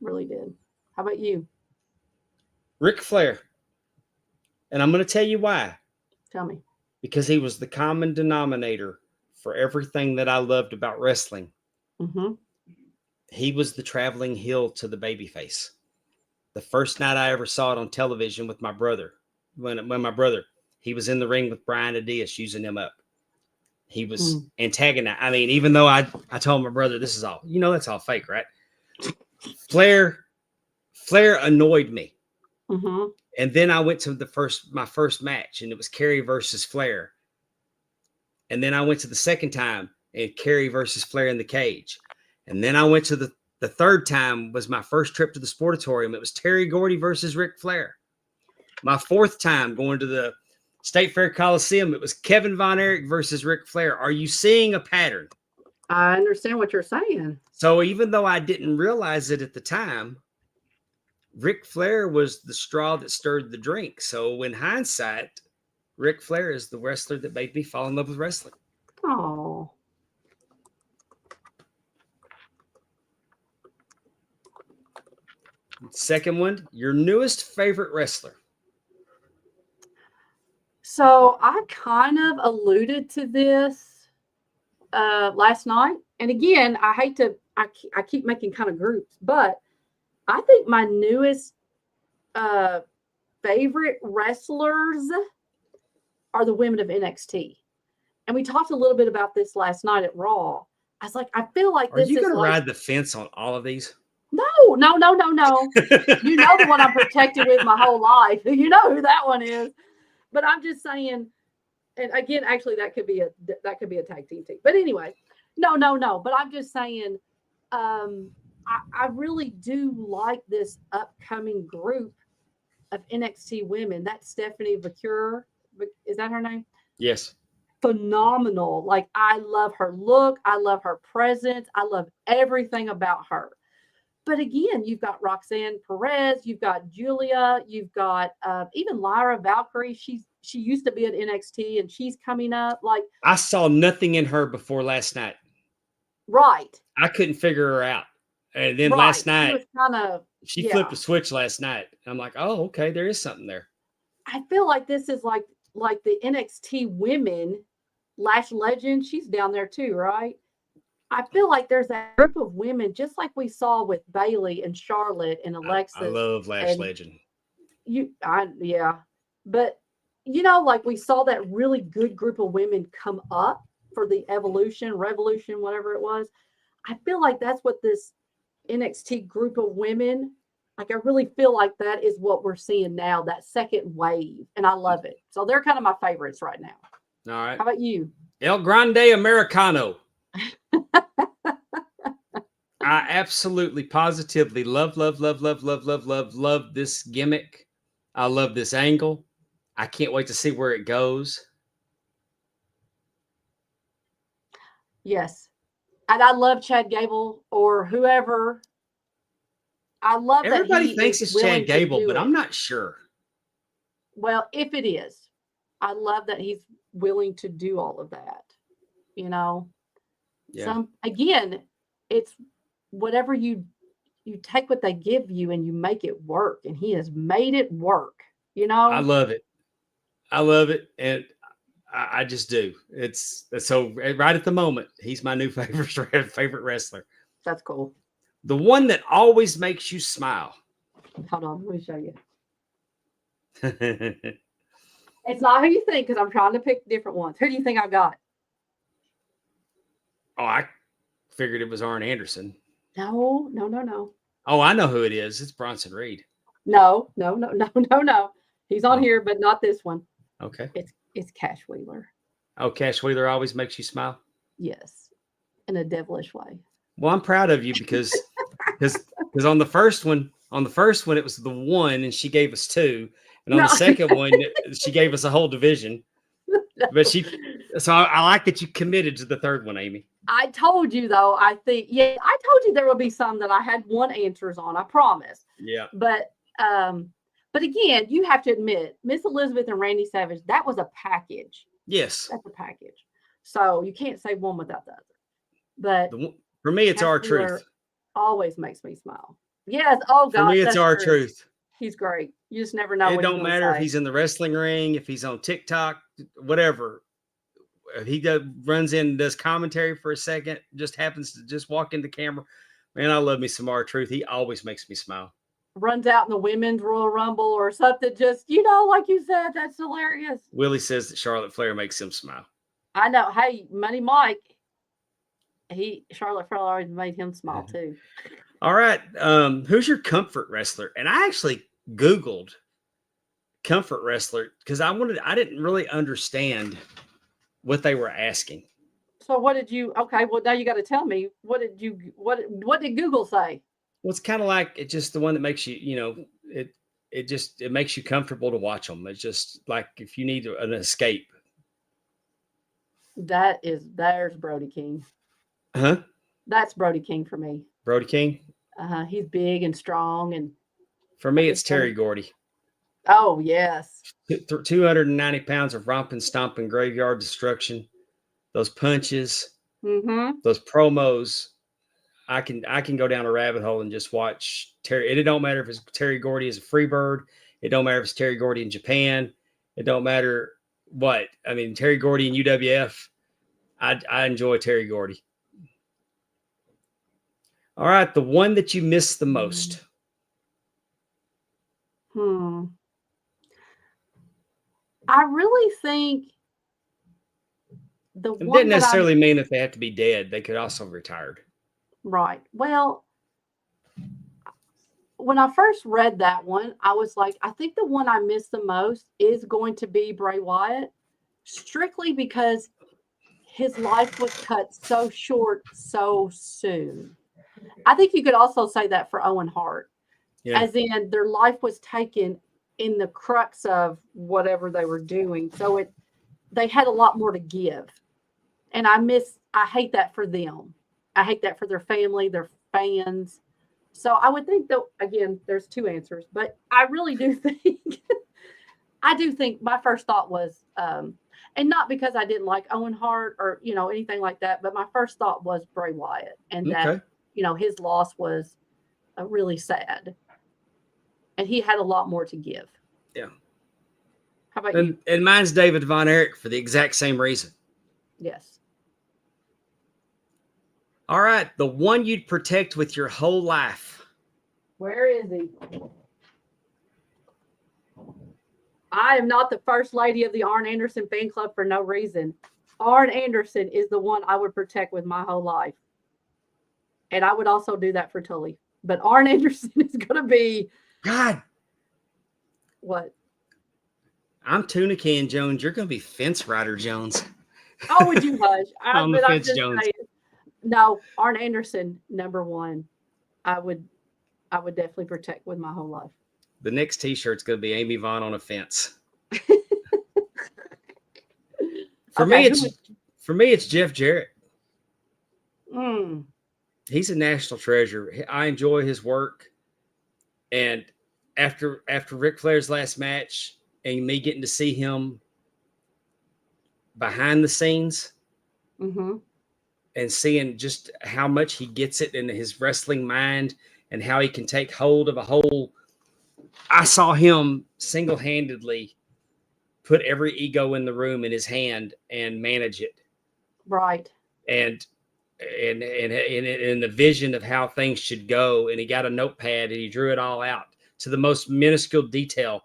Really did. How about you? Ric Flair. And I'm going to tell you why. Tell me. Because he was the common denominator for everything that I loved about wrestling. Mm-hmm. He was the traveling heel to the babyface. The first night I ever saw it on television with my brother, when my brother, he was in the ring with Brian Adias using him up. He was antagonized. I mean, even though I told my brother, this is all, that's all fake, right? Flair annoyed me. Mm-hmm. And then I went to my first match, and it was Kerry versus Flair. And then I went to the second time, and Kerry versus Flair in the cage. And then I went to the third time was my first trip to the Sportatorium. It was Terry Gordy versus Ric Flair. My fourth time going to the State Fair Coliseum, it was Kevin Von Erich versus Ric Flair. Are you seeing a pattern? I understand what you're saying. So even though I didn't realize it at the time, Ric Flair was the straw that stirred the drink. So in hindsight, Ric Flair is the wrestler that made me fall in love with wrestling. Oh. Second one, your newest favorite wrestler. So I kind of alluded to this last night. And again, I keep making kind of groups, but I think my newest favorite wrestlers are the women of NXT. And we talked a little bit about this last night at Raw. I was like, I feel like Are you going to ride the fence on all of these? No. You know the one I'm protected with my whole life. You know who that one is. But I'm just saying, and again, actually, that could be a tag team. But anyway, no. But I'm just saying, I really do like this upcoming group of NXT women. That's Stephanie Vacure. Is that her name? Yes. Phenomenal. Like, I love her look. I love her presence. I love everything about her. But again, you've got Roxanne Perez, you've got Julia, you've got even Lyra Valkyrie. She used to be at NXT and she's coming up. Like, I saw nothing in her before last night. Right. I couldn't figure her out. And then last night, she flipped a switch last night. I'm like, oh, okay, there is something there. I feel like this is like the NXT women. Lash Legend, she's down there too, right? I feel like there's that group of women, just like we saw with Bailey and Charlotte and Alexis. I love Lash Legend. But like we saw that really good group of women come up for the Revolution, whatever it was. I feel like that's what this NXT group of women, like I really feel like that is what we're seeing now, that second wave, and I love it. So they're kind of my favorites right now. All right. How about you? El Grande Americano. I absolutely, positively love this gimmick. I love this angle. I can't wait to see where it goes. Yes. And I love Chad Gable or whoever. I love Everybody that thinks it's Chad Gable, but I'm not sure. Well, if it is, I love that he's willing to do all of that. Yeah. Again, it's whatever you take what they give you and you make it work, and he has made it work. I love it. And I just do. It's so right at the moment, he's my new favorite wrestler. That's cool. The one that always makes you smile. Hold on, let me show you. It's not who you think, because I'm trying to pick different ones. Who do you think I got? Oh, I figured it was Arn Anderson. No. Oh, I know who it is. It's Bronson Reed. No. He's on here, but not this one. Okay. It's Cash Wheeler. Oh, Cash Wheeler always makes you smile? Yes. In a devilish way. Well, I'm proud of you because on the first one, it was the one and she gave us two. And on the second one, she gave us a whole division. But so I like that you committed to the third one, Amy. I told you though, I told you there will be some that I had one answers on, I promise. Yeah. But again, you have to admit, Miss Elizabeth and Randy Savage, that was a package. Yes. That's a package. So you can't say one without the other. But for me, it's R-Truth. Always makes me smile. Yes. Oh God. For me, it's R-Truth. He's great. You just never know It what he's don't going to matter if say. he's in the wrestling ring, if he's on TikTok, whatever. If he runs in and does commentary for a second, just happens to just walk in the camera. Man, I love me some R-Truth. He always makes me smile. Runs out in the women's Royal Rumble or something. Just, like you said, that's hilarious. Willie says that Charlotte Flair makes him smile. I know. Hey, Money Mike, Charlotte Flair always made him smile too. All right. Who's your comfort wrestler? And I actually Googled comfort wrestler because I didn't really understand what they were asking. So what did you, okay, well now you got to tell me, what did Google say? Well, it's kind of like it's just the one that makes you, it makes you comfortable to watch them. It's just like if you need an escape. There's Brody King. Huh? That's Brody King for me. Brody King? He's big and strong. And for me, it's Terry Gordy. Oh, yes. 290 pounds of romping, stomping, graveyard destruction. Those punches, those promos. I can go down a rabbit hole and just watch Terry. It don't matter if it's Terry Gordy as a free bird. It don't matter if it's Terry Gordy in Japan. It don't matter what. I mean, Terry Gordy in UWF. I enjoy Terry Gordy. All right, the one that you miss the most. I really think it didn't necessarily mean that they have to be dead. They could also have retired. Right. Well, when I first read that one, I was like, I think the one I miss the most is going to be Bray Wyatt, strictly because his life was cut so short so soon. I think you could also say that for Owen Hart, as in their life was taken in the crux of whatever they were doing. So they had a lot more to give. And I hate that for them. I hate that for their family, their fans. So I would think that, again, there's two answers, but I really do think, my first thought was, and not because I didn't like Owen Hart or, anything like that, but my first thought was Bray Wyatt and that, his loss was really sad. And he had a lot more to give. Yeah. How about you? And mine's David Von Erich for the exact same reason. Yes. All right. The one you'd protect with your whole life. Where is he? I am not the first lady of the Arn Anderson fan club for no reason. Arn Anderson is the one I would protect with my whole life. And I would also do that for Tully. But Arn Anderson is going to be... God. What? I'm Tuna Can Jones. You're going to be Fence Rider Jones. Oh, would you hush? I'm the Fence Jones. No, Arn Anderson, number one. I would definitely protect with my whole life. The next T-shirt's going to be Amy Vaughn on a fence. For me, it's Jeff Jarrett. He's a national treasure. I enjoy his work. And after Ric Flair's last match and me getting to see him behind the scenes and seeing just how much he gets it in his wrestling mind and how he can take hold of a whole, I saw him single-handedly put every ego in the room in his hand and manage it. Right. And the vision of how things should go. And he got a notepad and he drew it all out to the most minuscule detail.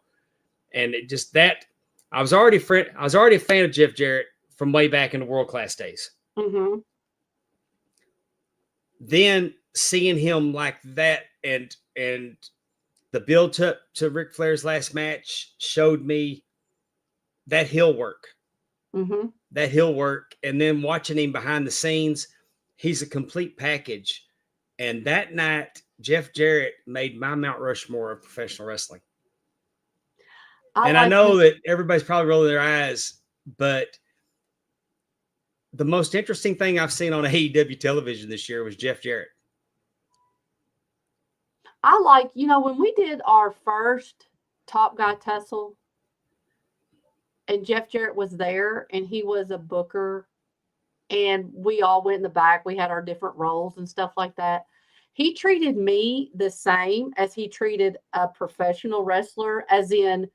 And it just that I was already a fan of Jeff Jarrett from way back in the World Class days. Then seeing him like that and the build up to Ric Flair's last match showed me that he'll work. That he'll work. And then watching him behind the scenes, he's a complete package. And that night, Jeff Jarrett made my Mount Rushmore of professional wrestling. I know that everybody's probably rolling their eyes, but the most interesting thing I've seen on AEW television this year was Jeff Jarrett. I like, when we did our first Top Guy tussle and Jeff Jarrett was there and he was a booker and we all went in the back. We had our different roles and stuff like that. He treated me the same as he treated a professional wrestler, as in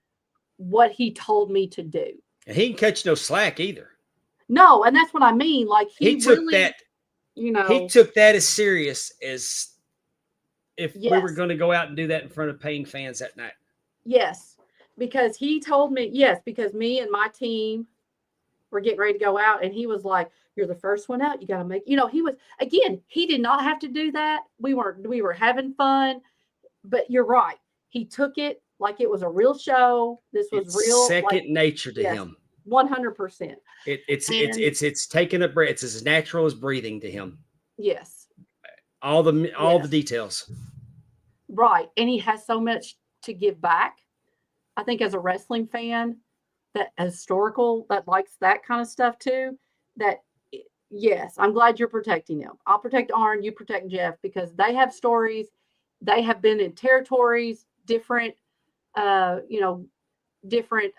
what he told me to do. And he didn't cut you no slack either. No, and that's what I mean. Like He took really, that. you know, He took that as serious as if we were yes, going to go out and do that in front of paying fans that night. yes, because he told me, yes, because me and my team were getting ready to go out, and he was like, "You're the first one out. You got to make." You know, he was again. He did not have to do that. We were having fun, but you're right. He took it like it was a real show. This was It's real, second like nature to yes, him. 100%. It's taking a breath. It's as natural as breathing to him. Yes, All the yes. details. Right. And he has so much to give back. I think as a wrestling fan, that historical, that likes that kind of stuff too, that yes, I'm glad you're protecting him. I'll protect Arn, you protect Jeff, because they have stories. They have been in territories, different, different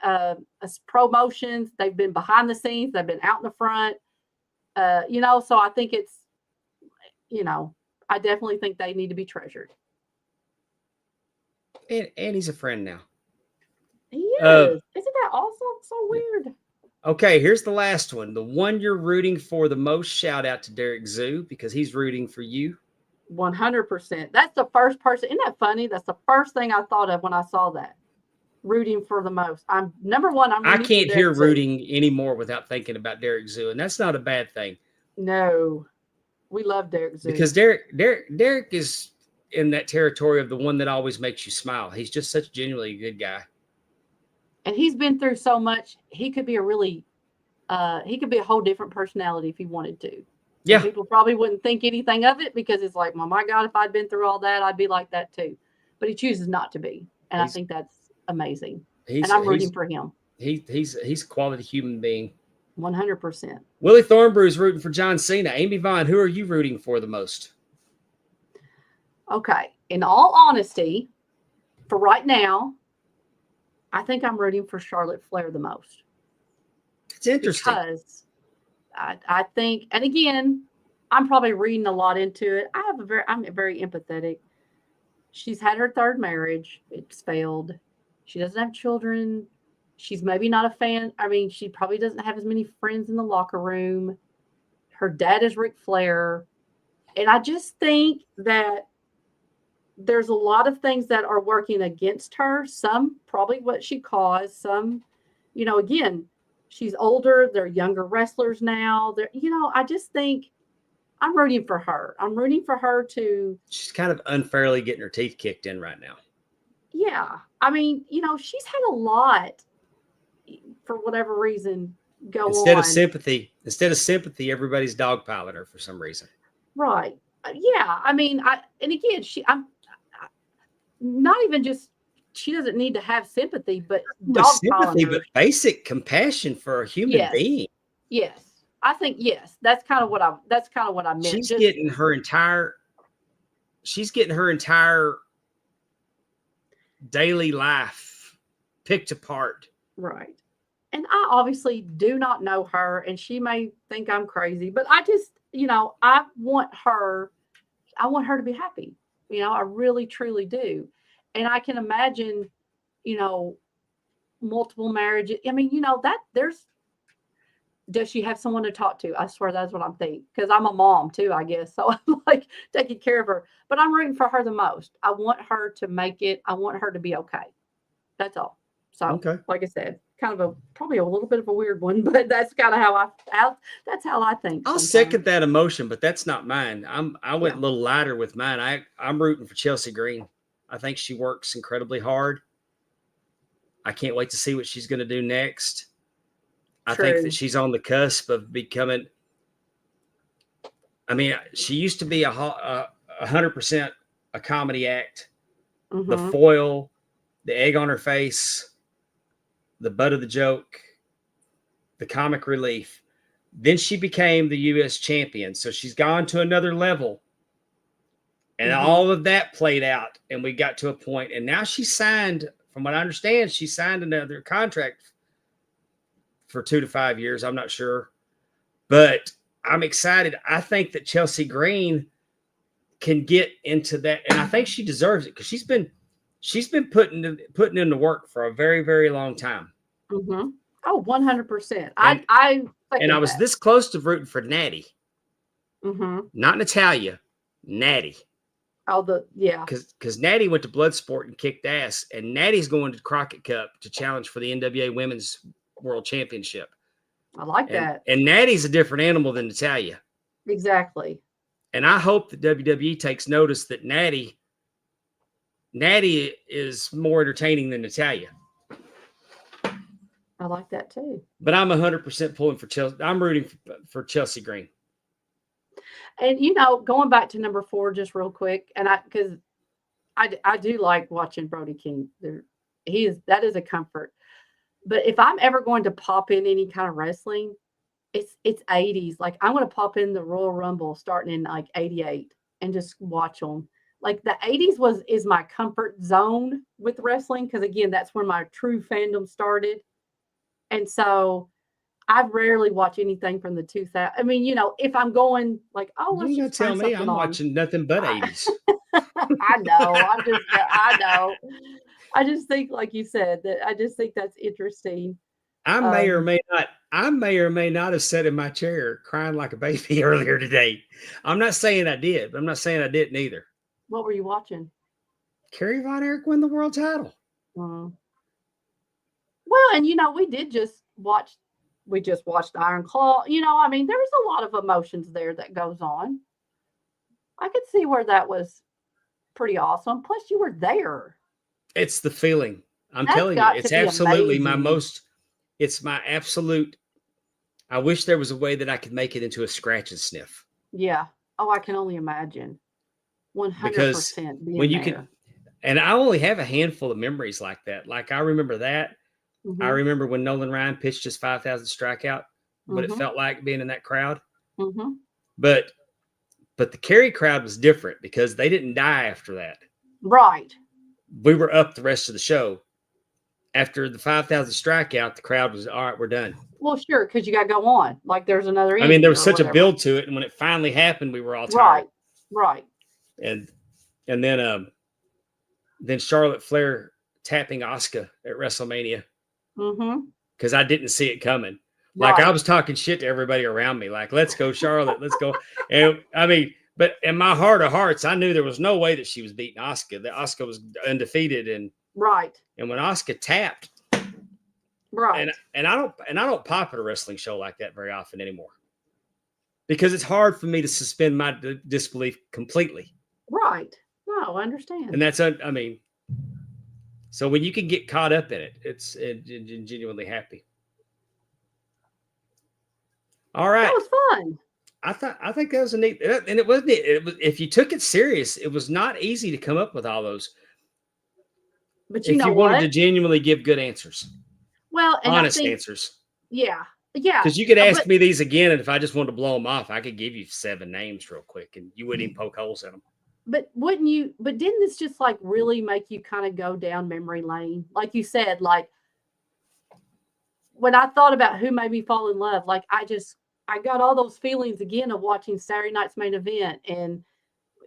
promotions. They've been behind the scenes. They've been out in the front. So I think it's, I definitely think they need to be treasured. And he's a friend now. He is. Isn't that awesome? So weird. Okay, here's the last one. The one you're rooting for the most. Shout out to Derek Zoo because he's rooting for you. 100%. That's the first person. Isn't that funny? That's the first thing I thought of when I saw that. Rooting for the most. I'm number one. I can't hear rooting anymore without thinking about Derek Zoo, and that's not a bad thing. No, we love Derek Zoo because Derek is in that territory of the one that always makes you smile. He's just such genuinely a good guy. And he's been through so much. He could be he could be a whole different personality if he wanted to. Yeah. And people probably wouldn't think anything of it because it's like, well, my God, if I'd been through all that, I'd be like that too. But he chooses not to be. And I think that's amazing. And I'm rooting for him. He's a quality human being. 100%. Willie Thornbrew is rooting for John Cena. Amy Vaughn, who are you rooting for the most? Okay. In all honesty, for right now, I think I'm rooting for Charlotte Flair the most. It's interesting. Because I think, and again, I'm probably reading a lot into it. I'm very empathetic. She's had her third marriage. It's failed. She doesn't have children. She's maybe not a fan. I mean, she probably doesn't have as many friends in the locker room. Her dad is Ric Flair. And I just think that there's a lot of things that are working against her. Some probably what she caused. Some, again, she's older. They're younger wrestlers now. I just think I'm rooting for her. I'm rooting for her to. She's kind of unfairly getting her teeth kicked in right now. Yeah. I mean, she's had a lot for whatever reason go Instead on. Instead of sympathy, everybody's dogpiling her for some reason. Right. Yeah. I mean, and again, I'm not even just, she doesn't need to have sympathy, but sympathy, but basic compassion for a human being. Yes. I think, yes, that's kind of what I meant. She's getting her entire daily life picked apart. Right. And I obviously do not know her, and she may think I'm crazy, but I just, I want her to be happy. I really, truly do. And I can imagine, multiple marriages. I mean, does she have someone to talk to? I swear that's what I'm thinking. Because I'm a mom too, I guess. So I'm like taking care of her. But I'm rooting for her the most. I want her to make it. I want her to be okay. That's all. So, Like I said, kind of probably a little bit of a weird one, but that's kind of that's how I think. I'll second that emotion, but that's not mine. I went a little lighter with mine. I'm rooting for Chelsea Green. I think she works incredibly hard. I can't wait to see what she's going to do next. I think that she's on the cusp of becoming. I mean, she used to be 100% a comedy act. Mm-hmm. The foil, the egg on her face, the butt of the joke, the comic relief. Then she became the U.S. champion. So she's gone to another level. And all of that played out. And we got to a point. And now she signed, from what I understand, she signed another contract for 2 to 5 years. I'm not sure. But I'm excited. I think that Chelsea Green can get into that, and I think she deserves it because she's been putting in the work for a very, very long time. Mm-hmm. Oh, 100%. And I I was this close to rooting for Natty. Mm-hmm. Not Natalia, Natty. Oh, yeah. Because Natty went to Bloodsport and kicked ass, and Natty's going to Crockett Cup to challenge for the NWA Women's World Championship. I like that. And Natty's a different animal than Natalia. Exactly. And I hope the WWE takes notice that Natty is more entertaining than Natalia. I like that too. But I'm 100% pulling for Chelsea. I'm rooting for Chelsea Green. And going back to number 4 just real quick, and because I do like watching Brody King. That is a comfort. But if I'm ever going to pop in any kind of wrestling, it's 80s. Like I'm going to pop in the Royal Rumble starting in like 88 and just watch them. Like the 80s is my comfort zone with wrestling because again, that's when my true fandom started. And so I rarely watch anything from the 2000s. I mean, if I'm going like, oh, let's You're just gonna tell me I'm on. watching nothing but 80s. I know. I know. I just think, like you said, that I just think that's interesting. I may or may not have sat in my chair crying like a baby earlier today. I'm not saying I did, but I'm not saying I didn't either. What were you watching? Kerry Von Erich win the world title. Well, and we just watched Iron Claw. I mean, there was a lot of emotions there that goes on. I could see where that was pretty awesome. Plus, you were there. It's the feeling. I'm telling you, it's absolutely it's my absolute. I wish there was a way that I could make it into a scratch and sniff. Yeah. Oh, I can only imagine. 100% when you can, and I only have a handful of memories like that. Like I remember that. Mm-hmm. I remember when Nolan Ryan pitched his 5,000 strikeout, what it felt like being in that crowd. Mm-hmm. But the Kerry crowd was different because they didn't die after that. Right. We were up the rest of the show. After the 5,000 strikeout, the crowd was, all right, we're done. Well, sure, because you got to go on. Like there's another. I mean, there was such a build to it, and when it finally happened, we were all tired. Right. And then Charlotte Flair tapping Asuka at WrestleMania. Mm-hmm. Because I didn't see it coming. Like I was talking shit to everybody around me. Like, let's go, Charlotte. Let's go. And I mean, but in my heart of hearts, I knew there was no way that she was beating Asuka. That Asuka was undefeated. And when Asuka tapped, and I don't pop at a wrestling show like that very often anymore. Because it's hard for me to suspend my disbelief completely. Right. No, I understand. And that's, I mean, so when you can get caught up in it, it's genuinely happy. All right. That was fun. I think that was a neat, and it wasn't. It was, if you took it serious, it was not easy to come up with all those. But if you wanted to genuinely give good answers, well, and honest answers. Yeah. Because you could ask me these again, and if I just wanted to blow them off, I could give you 7 names real quick, and you wouldn't even poke holes in them. But wouldn't you? But didn't this just like really make you kind of go down memory lane? Like you said, like when I thought about who made me fall in love, like I got all those feelings again of watching Saturday Night's Main Event, and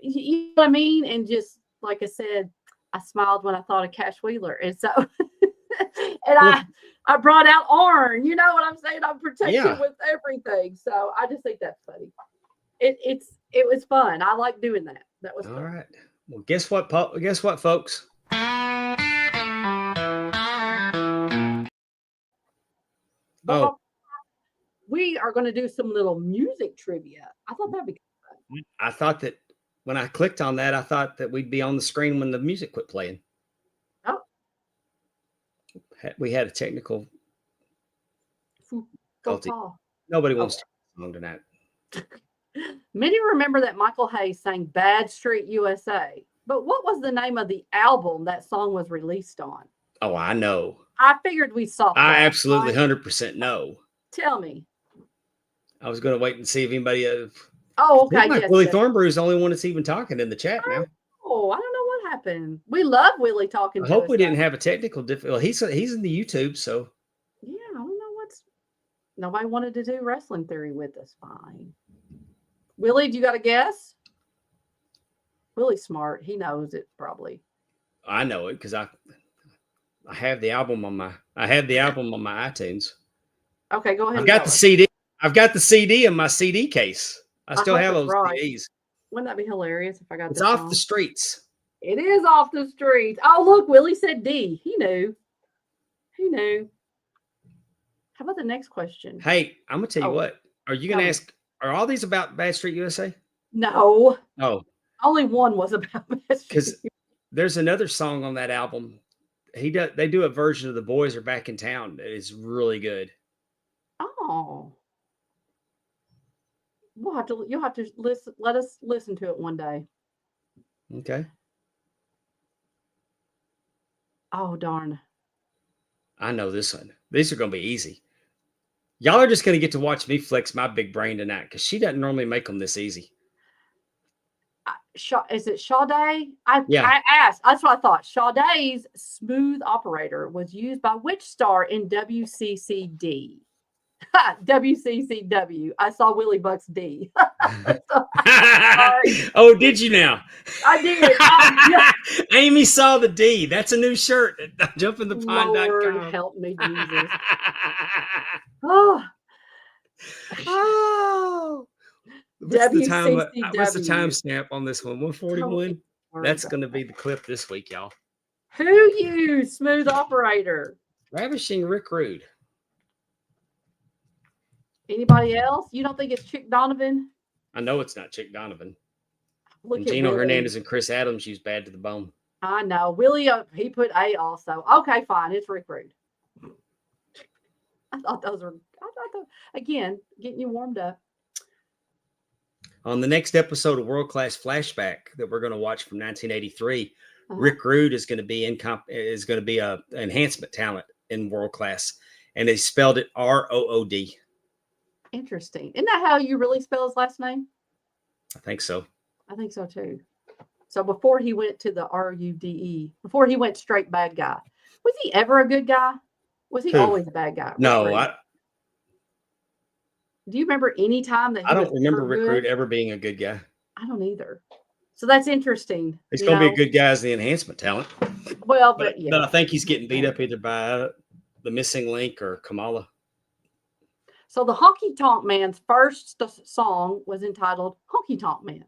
you know what I mean. And just like I said, I smiled when I thought of Cash Wheeler, and so and I brought out Arn. You know what I'm saying? I'm protected with everything. So I just think that's funny. It was fun. I like doing that. That was all fun. right. Well, guess what, folks? Well, we are going to do some little music trivia. I thought that'd be fun. I thought that when I clicked on that, I thought that we'd be on the screen when the music quit playing. Oh. We had a technical difficulty. Nobody wants to song tonight. Many remember that Michael Hayes sang Bad Street USA, but what was the name of the album that song was released on? Oh, I know. I figured we saw that. I absolutely 100% know. Tell me. I was going to wait and see if anybody. Okay. Yes, Willie Thornburg is the only one that's even talking in the chat now. Oh, I don't know what happened. We love Willie talking. I hope we didn't have a technical difficulty. Well, he's in the YouTube, so. Yeah, I don't know nobody wanted to do wrestling theory with us. Fine. Willie, do you got a guess? Willie's smart. He knows it probably. I know it because I have the album on my iTunes. Okay, go ahead. I've and got tell the us. CD. I've got the CD in my CD case. I still hope have it's those right. CDs. Wouldn't that be hilarious if I got It's this off wrong? the streets. It is off the streets. Oh, look, Willie said D. He knew. He knew. How about the next question? Hey, I'm gonna tell you Oh, what. Are you tell gonna me. ask? Are all these about Bad Street USA? No, Oh, only one was about because mystery. there's another song on that album. They do a version of "The Boys Are Back in Town" that is really good. Oh, you'll have to listen. Let us listen to it one day. Okay. Oh, darn. I know this one. These are gonna be easy. Y'all are just gonna get to watch me flex my big brain tonight because she doesn't normally make them this easy. Is it Sade? Yeah. I asked. That's what I thought. Sade's smooth operator was used by which star in WCCD? WCCW. I saw Willie Buck's D. Oh, did you now? I did. Yeah. Amy saw the D. That's a new shirt at Lord jumpinthepond.com. help me, Jesus. Oh, Oh. What's the timestamp on this one? 141. That's going to be the clip this week, y'all. Who used smooth operator? Ravishing Rick Rude. Anybody else? You don't think it's Chick Donovan? I know it's not Chick Donovan. Look And at Gino Willie. Hernandez and Chris Adams used Bad to the Bone. I know. Willie, he put A also. Okay, fine. It's Rick Rude. I thought again, getting you warmed up. On the next episode of World Class Flashback that we're going to watch from 1983, Rick Rude is going to be a enhancement talent in World Class, and they spelled it ROOD. Interesting. Isn't that how you really spell his last name? I think so. I think so too. So before he went to the RUDE, before he went straight bad guy, was he ever a good guy? Was he always a bad guy? No, do you remember any time that I don't remember Rick Rude ever being a good guy. I don't either. So that's interesting. He's going to be a good guy as the enhancement talent. Well, but I think he's getting beat up either by the Missing Link or Kamala. So the Honky Tonk Man's first song was entitled Honky Tonk Man.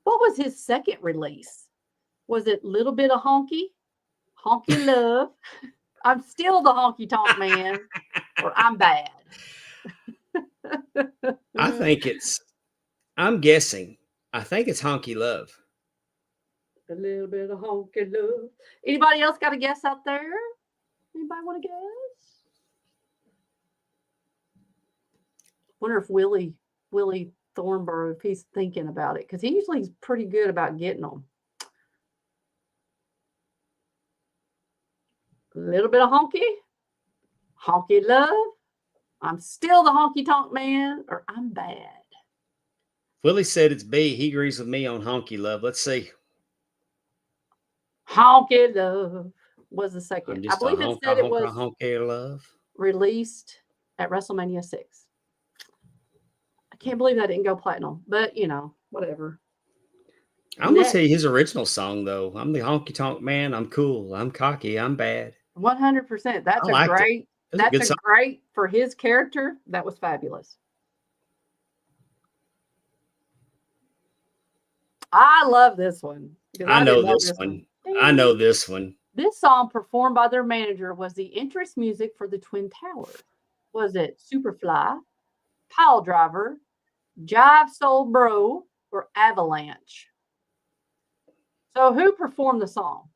What was his second release? Was it Little Bit of Honky? Honky Love? I'm still the Honky Tonk Man, or I'm bad. I think it's Honky Love. A little bit of honky love. Anybody else got a guess out there? Anybody want to guess? Wonder if Willie Thornborough, if he's thinking about it, because he usually is pretty good about getting them. A little bit of honky love. I'm still the honky tonk man, or I'm bad. Willie said it's B. He agrees with me on Honky Love. Let's see. Honky Love was the second. I believe it said it was Honky Love released at WrestleMania 6. I can't believe that didn't go platinum, but whatever. I'm going to say his original song, though. I'm the honky tonk man. I'm cool. I'm cocky. I'm bad. 100%. That's a great. That's a great for his character. That was fabulous. I love this one. I know this one. I know this one. This song performed by their manager was the entrance music for the Twin Towers. Was it Superfly, Pile Driver, Jive Soul Bro, or Avalanche? So who performed the song?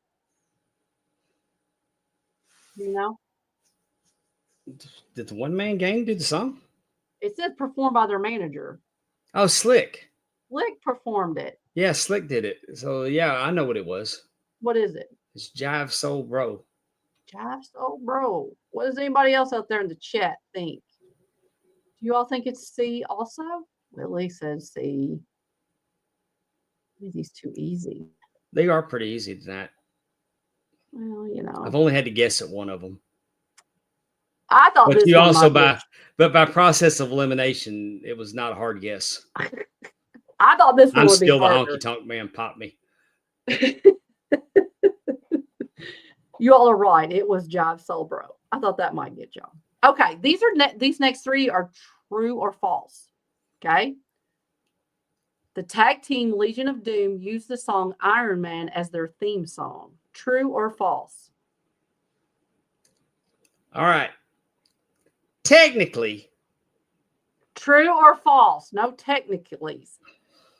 You know? Did the One Man Gang do the song? It says performed by their manager. Oh, Slick. Slick performed it. Yeah, Slick did it. So, yeah, I know what it was. What is it? It's Jive Soul Bro. Jive Soul Bro. What does anybody else out there in the chat think? Do you all think it's C also? Willie says C. These too easy. They are pretty easy tonight. Well, I've only had to guess at one of them. I thought but you also by process of elimination, it was not a hard guess. I thought this one I'm would be still the harder. honky tonk man. Pop me. You all are right. It was Jive Soul Bro. I thought that might get y'all. Okay, these next three are true or false. Okay. The tag team Legion of Doom used the song Iron Man as their theme song. True or false? All right. Technically. True or false? No technicallys.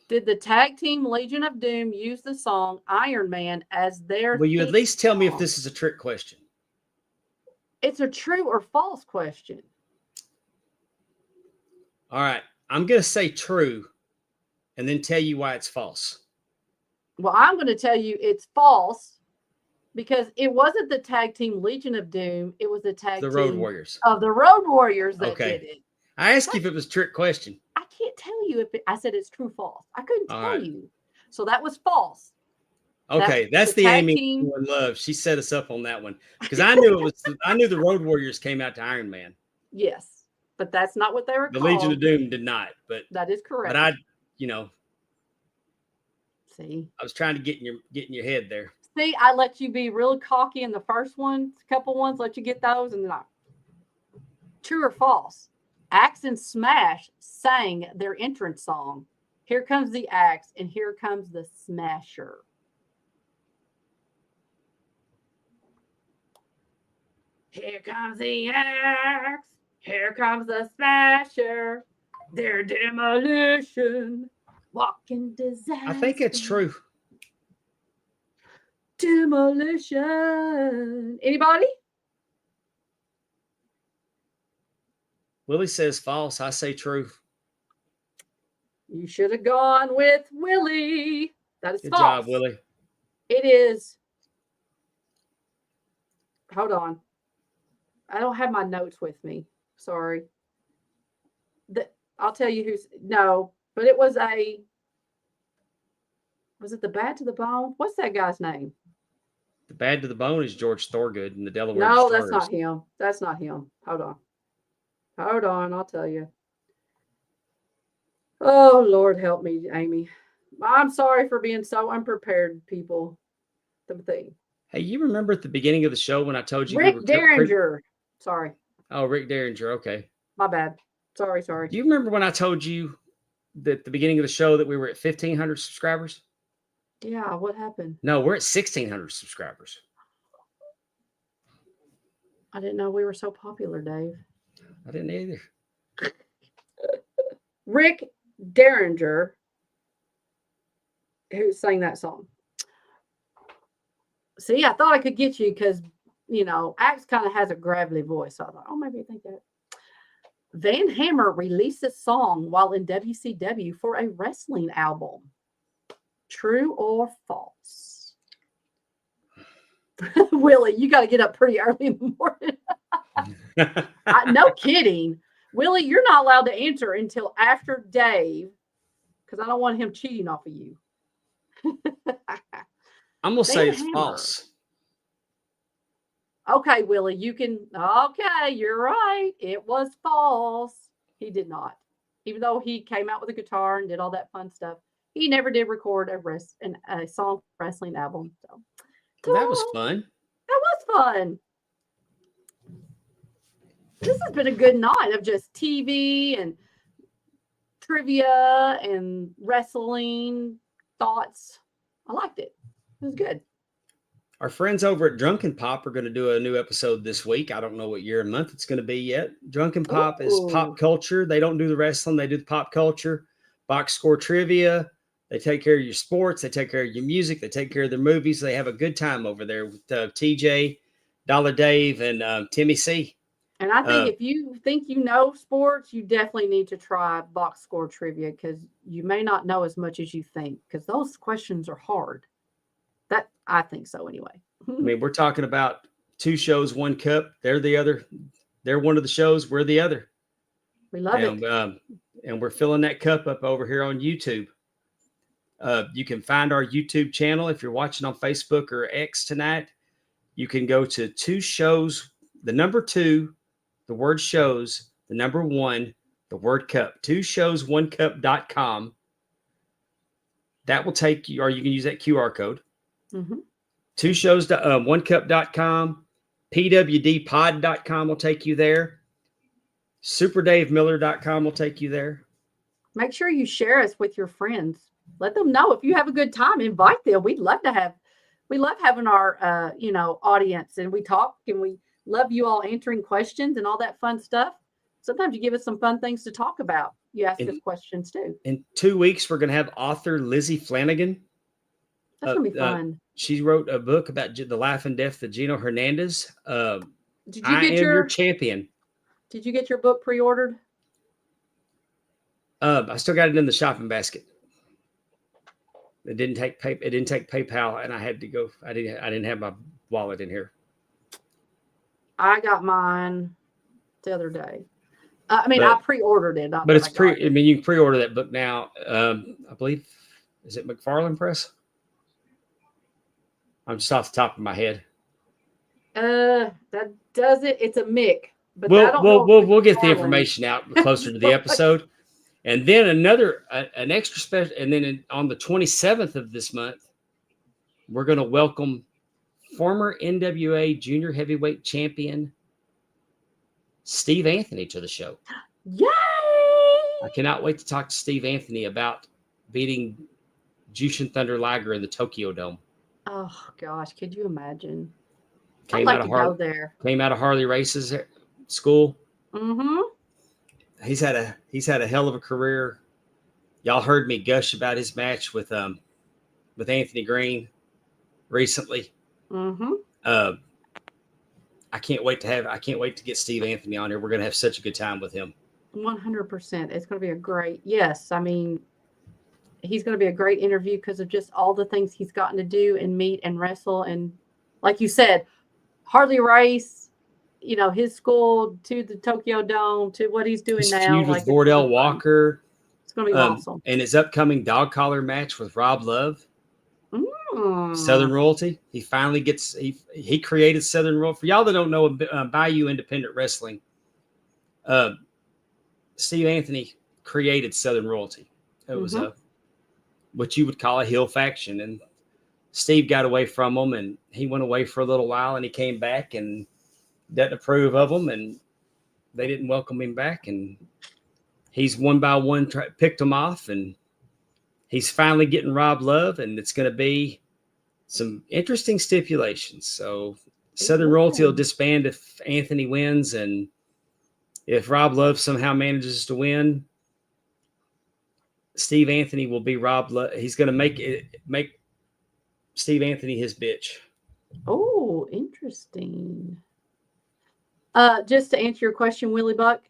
Did the tag team Legion of Doom use the song Iron Man as their Will you at theme least tell me if song? this is a trick question? It's a true or false question. All right. I'm going to say true and then tell you why it's false. Well, I'm going to tell you it's false because it wasn't the tag team Legion of Doom. It was the tag The team Road Warriors. of the Road Warriors that Okay. did it. I asked you if it was a trick question. I can't tell you if I said it's true or false. I couldn't All tell right. you. So that was false. Okay, that's the tag Amy team. everyone loves. She set us up on that one because I knew it was. I knew the Road Warriors came out to Iron Man. Yes, but that's not what they were The called. Legion of Doom did not, but That is correct. But I, you know, see, I was trying to get in your head there. See, I let you be real cocky in the first one, couple ones, let you get those, and then true or false? Axe and Smash sang their entrance song. Here comes the Axe, and here comes the Smasher. Here comes the Axe. Here comes the Smasher. Their demolition. Walking disaster. I think it's true. Demolition. Anybody? Willie says false. I say true. You should have gone with Willie. That is Good false. job, Willie. It is. Hold on. I don't have my notes with me. Sorry. I'll tell you who's. No, but it was a. Was it the Bad to the Bone? What's that guy's name? The Bad to the Bone is George Thorogood and the Delaware No, Destroyers. that's not him. That's not him. Hold on. Hold on. I'll tell you. Oh, Lord, help me, Amy. I'm sorry for being so unprepared, people. The thing. Hey, you remember at the beginning of the show when I told you Rick Derringer. Sorry. Oh, Rick Derringer. Okay. My bad. Sorry. Do you remember when I told you that at the beginning of the show that we were at 1,500 subscribers? Yeah, what happened? No, we're at 1,600 subscribers. I didn't know we were so popular, Dave. I didn't either. Rick Derringer, who sang that song. See, I thought I could get you because, Axe kind of has a gravelly voice. So I thought, maybe I think that. Van Hammer released a song while in WCW for a wrestling album. True or false? Willie, you got to get up pretty early in the morning. No kidding. Willie, you're not allowed to answer until after Dave because I don't want him cheating off of you. I'm going to say it's false. Okay, Willie, you can. Okay, you're right. It was false. He did not. Even though he came out with a guitar and did all that fun stuff, he never did record a song wrestling album. So that was fun. That was fun. This has been a good night of just TV and trivia and wrestling thoughts. I liked it. It was good. Our friends over at Drunken Pop are going to do a new episode this week. I don't know what year and month it's going to be yet. Drunken Pop is pop culture. They don't do the wrestling. They do the pop culture, box score trivia. They take care of your sports. They take care of your music. They take care of their movies. They have a good time over there with TJ, Dollar Dave, and Timmy C. And I think if you think you know sports, you definitely need to try box score trivia because you may not know as much as you think because those questions are hard. That I think so anyway. I mean, we're talking about 2 shows, 1 cup. They're the other. They're one of the shows. We're the other. We love it. And we're filling that cup up over here on YouTube. You can find our YouTube channel if you're watching on Facebook or X tonight. You can go to 2 shows, the number 2, the word shows, the number 1, the word cup, 2shows1cup.com. That will take you, or you can use that QR code. Mm-hmm. Two shows, onecup.com, pwdpod.com will take you there. superdavemiller.com will take you there. Make sure you share us with your friends. Let them know if you have a good time. Invite them. We love having our audience, and we talk, and we love you all answering questions and all that fun stuff. Sometimes you give us some fun things to talk about. You ask us questions too. In 2 weeks, we're going to have author Lizzie Flanagan. That's gonna be fun. She wrote a book about the life and death of Gino Hernandez. Did you get your champion? Did you get your book pre-ordered? I still got it in the shopping basket. It didn't take PayPal, and I had to go. I didn't have my wallet in here. I got mine the other day. I pre-ordered it. But it's you can pre-order that book now. I believe, is it McFarland Press? I'm just off the top of my head. That does it. It's a Mick. But we'll get the information out closer to the episode. And then an extra special, and then on the 27th of this month, we're going to welcome former NWA junior heavyweight champion Steve Anthony to the show. Yay! I cannot wait to talk to Steve Anthony about beating Jushin Thunder Liger in the Tokyo Dome. Oh gosh, could you imagine? Came I'd like to go there. Came out of Harley Race's school. Mm-hmm. He's had a hell of a career. Y'all heard me gush about his match with Anthony Green recently. Mm-hmm. I can't wait to get Steve Anthony on here. We're gonna have such a good time with him. 100%. It's gonna be a great. Yes, I mean, he's gonna be a great interview because of just all the things he's gotten to do and meet and wrestle, and like you said, Harley Race. His school to the Tokyo Dome to what he's doing now. Feud with Vordell Walker. It's going to be awesome. And his upcoming dog collar match with Rob Love. Southern Royalty. He finally gets. He created Southern Royalty. For y'all that don't know, Bayou Independent Wrestling. Steve Anthony created Southern Royalty. It was what you would call a heel faction, and Steve got away from them, and he went away for a little while, and he came back and doesn't approve of them, and they didn't welcome him back, and he's one by one picked them off, and he's finally getting Rob Love, and it's going to be some interesting stipulations. So Southern Royalty will disband if Anthony wins, and if Rob Love somehow manages to win, Steve Anthony will be Rob Love. He's going to make Steve Anthony his bitch. Oh, interesting. Just to answer your question, Willie Buck,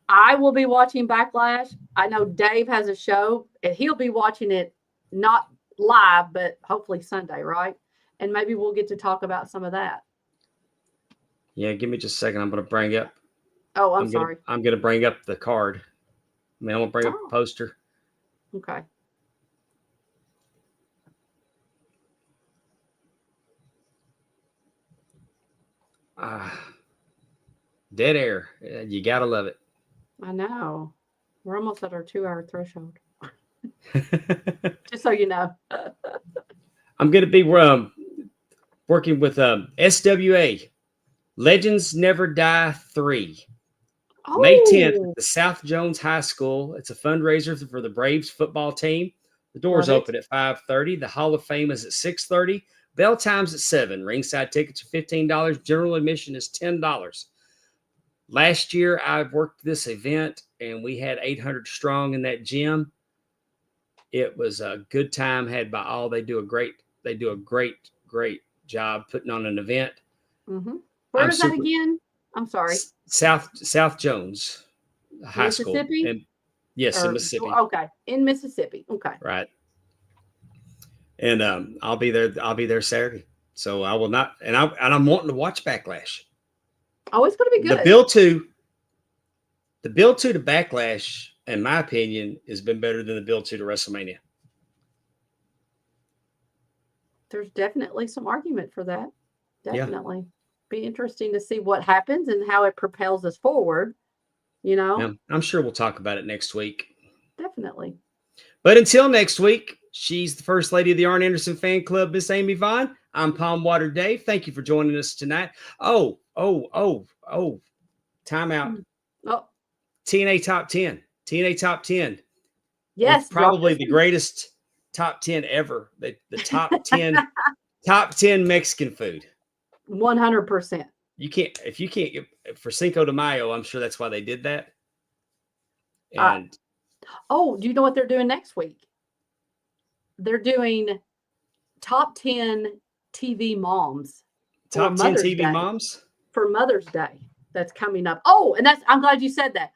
I will be watching Backlash. I know Dave has a show, and he'll be watching it not live, but hopefully Sunday, right? And maybe we'll get to talk about some of that. Yeah, give me just a second. I'm going to bring up. Oh, I'm sorry. I'm going to bring up the card. I'm going to bring up the poster. Okay. Dead air. You got to love it. I know. We're almost at our 2-hour threshold. Just so you know. I'm going to be working with SWA, Legends Never Die 3. Oh. May 10th at the South Jones High School. It's a fundraiser for the Braves football team. The doors open at 5:30. The Hall of Fame is at 6:30. Bell time's at 7. Ringside tickets are $15. General admission is $10. Last year, I worked this event, and we had 800 strong in that gym. It was a good time had by all. They do a great job putting on an event. Mm-hmm. Where is that again? I'm sorry. South Jones High School. Mississippi? Yes, in Mississippi. Okay, in Mississippi. Okay. Right. And I'll be there Saturday. So I will not, and I'm wanting to watch Backlash. Oh, it's going to be good. The build to Backlash, in my opinion, has been better than the build to WrestleMania. There's definitely some argument for that. Definitely. Yeah. Be interesting to see what happens and how it propels us forward. Yeah, I'm sure we'll talk about it next week. Definitely. But until next week, She's the first lady of the Arn Anderson fan club, Miss Amy Vaughn. I'm Pondwater Dave. Thank you for joining us tonight. Oh, time out. Oh, TNA top 10. TNA top 10. yes. With probably the greatest top 10 ever. The top 10 top 10 Mexican food. 100%. You can't get for Cinco de Mayo, I'm sure that's why they did that. And do you know what they're doing next week? They're doing top 10 TV moms. Top 10 TV moms for Mother's Day. That's coming up. Oh, and I'm glad you said that.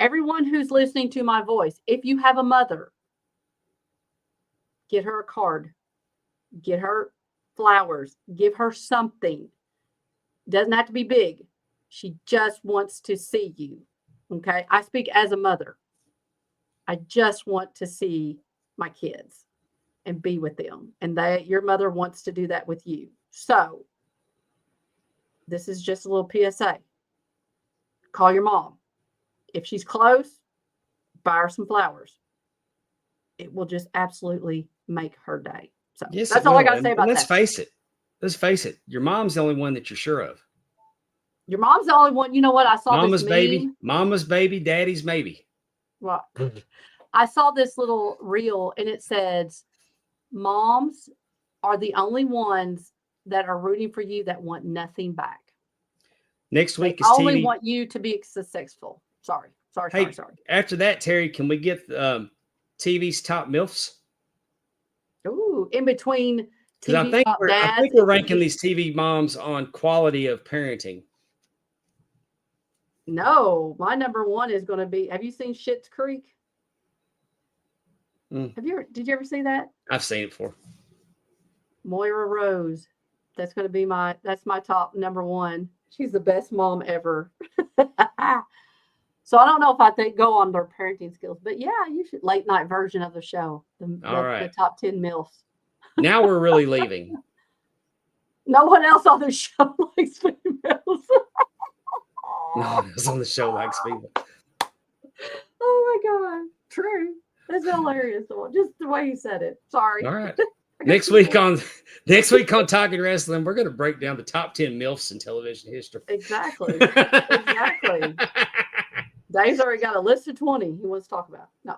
Everyone who's listening to my voice, if you have a mother, get her a card, get her flowers, give her something. Doesn't have to be big. She just wants to see you. Okay. I speak as a mother. I just want to see my kids and be with them. And your mother wants to do that with you. So this is just a little PSA. Call your mom. If she's close, buy her some flowers. It will just absolutely make her day. So yes, that's all I got to say about that. Let's face it. Your mom's the only one that you're sure of. Your mom's the only one. You know what? I saw Mama's this baby, mama's baby, daddy's maybe. Well, I saw this little reel and it says, moms are the only ones that are rooting for you that want nothing back. Next week they is only TV. Want you to be successful. Sorry. After that, Terry, can we get TV's top MILFs? Ooh, in between TV I think top dads. I think we're ranking these TV moms on quality of parenting. No, my number one is going to be. Have you seen Schitt's Creek? Did you ever see that? I've seen it before. Moira Rose. That's going to be my top number one. She's the best mom ever. So I don't know if I think go on their parenting skills, but yeah, you should late night version of the show. The top 10 MILFs. Now we're really leaving. No one else on the show likes females. No one else on the show likes females. Oh my God. True. That's hilarious. Just the way he said it. Sorry. All right. Next week on Talking Wrestling, we're going to break down the top 10 MILFs in television history. Exactly. Dave's already got a list of 20 he wants to talk about. No.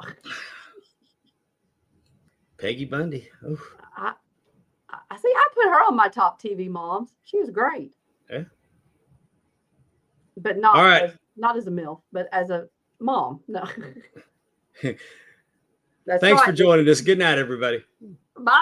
Peggy Bundy. I see. I put her on my top TV moms. She was great. Yeah. But not all right. Not as a MILF, but as a mom. No. Thanks for joining us. Good night, everybody. Bye.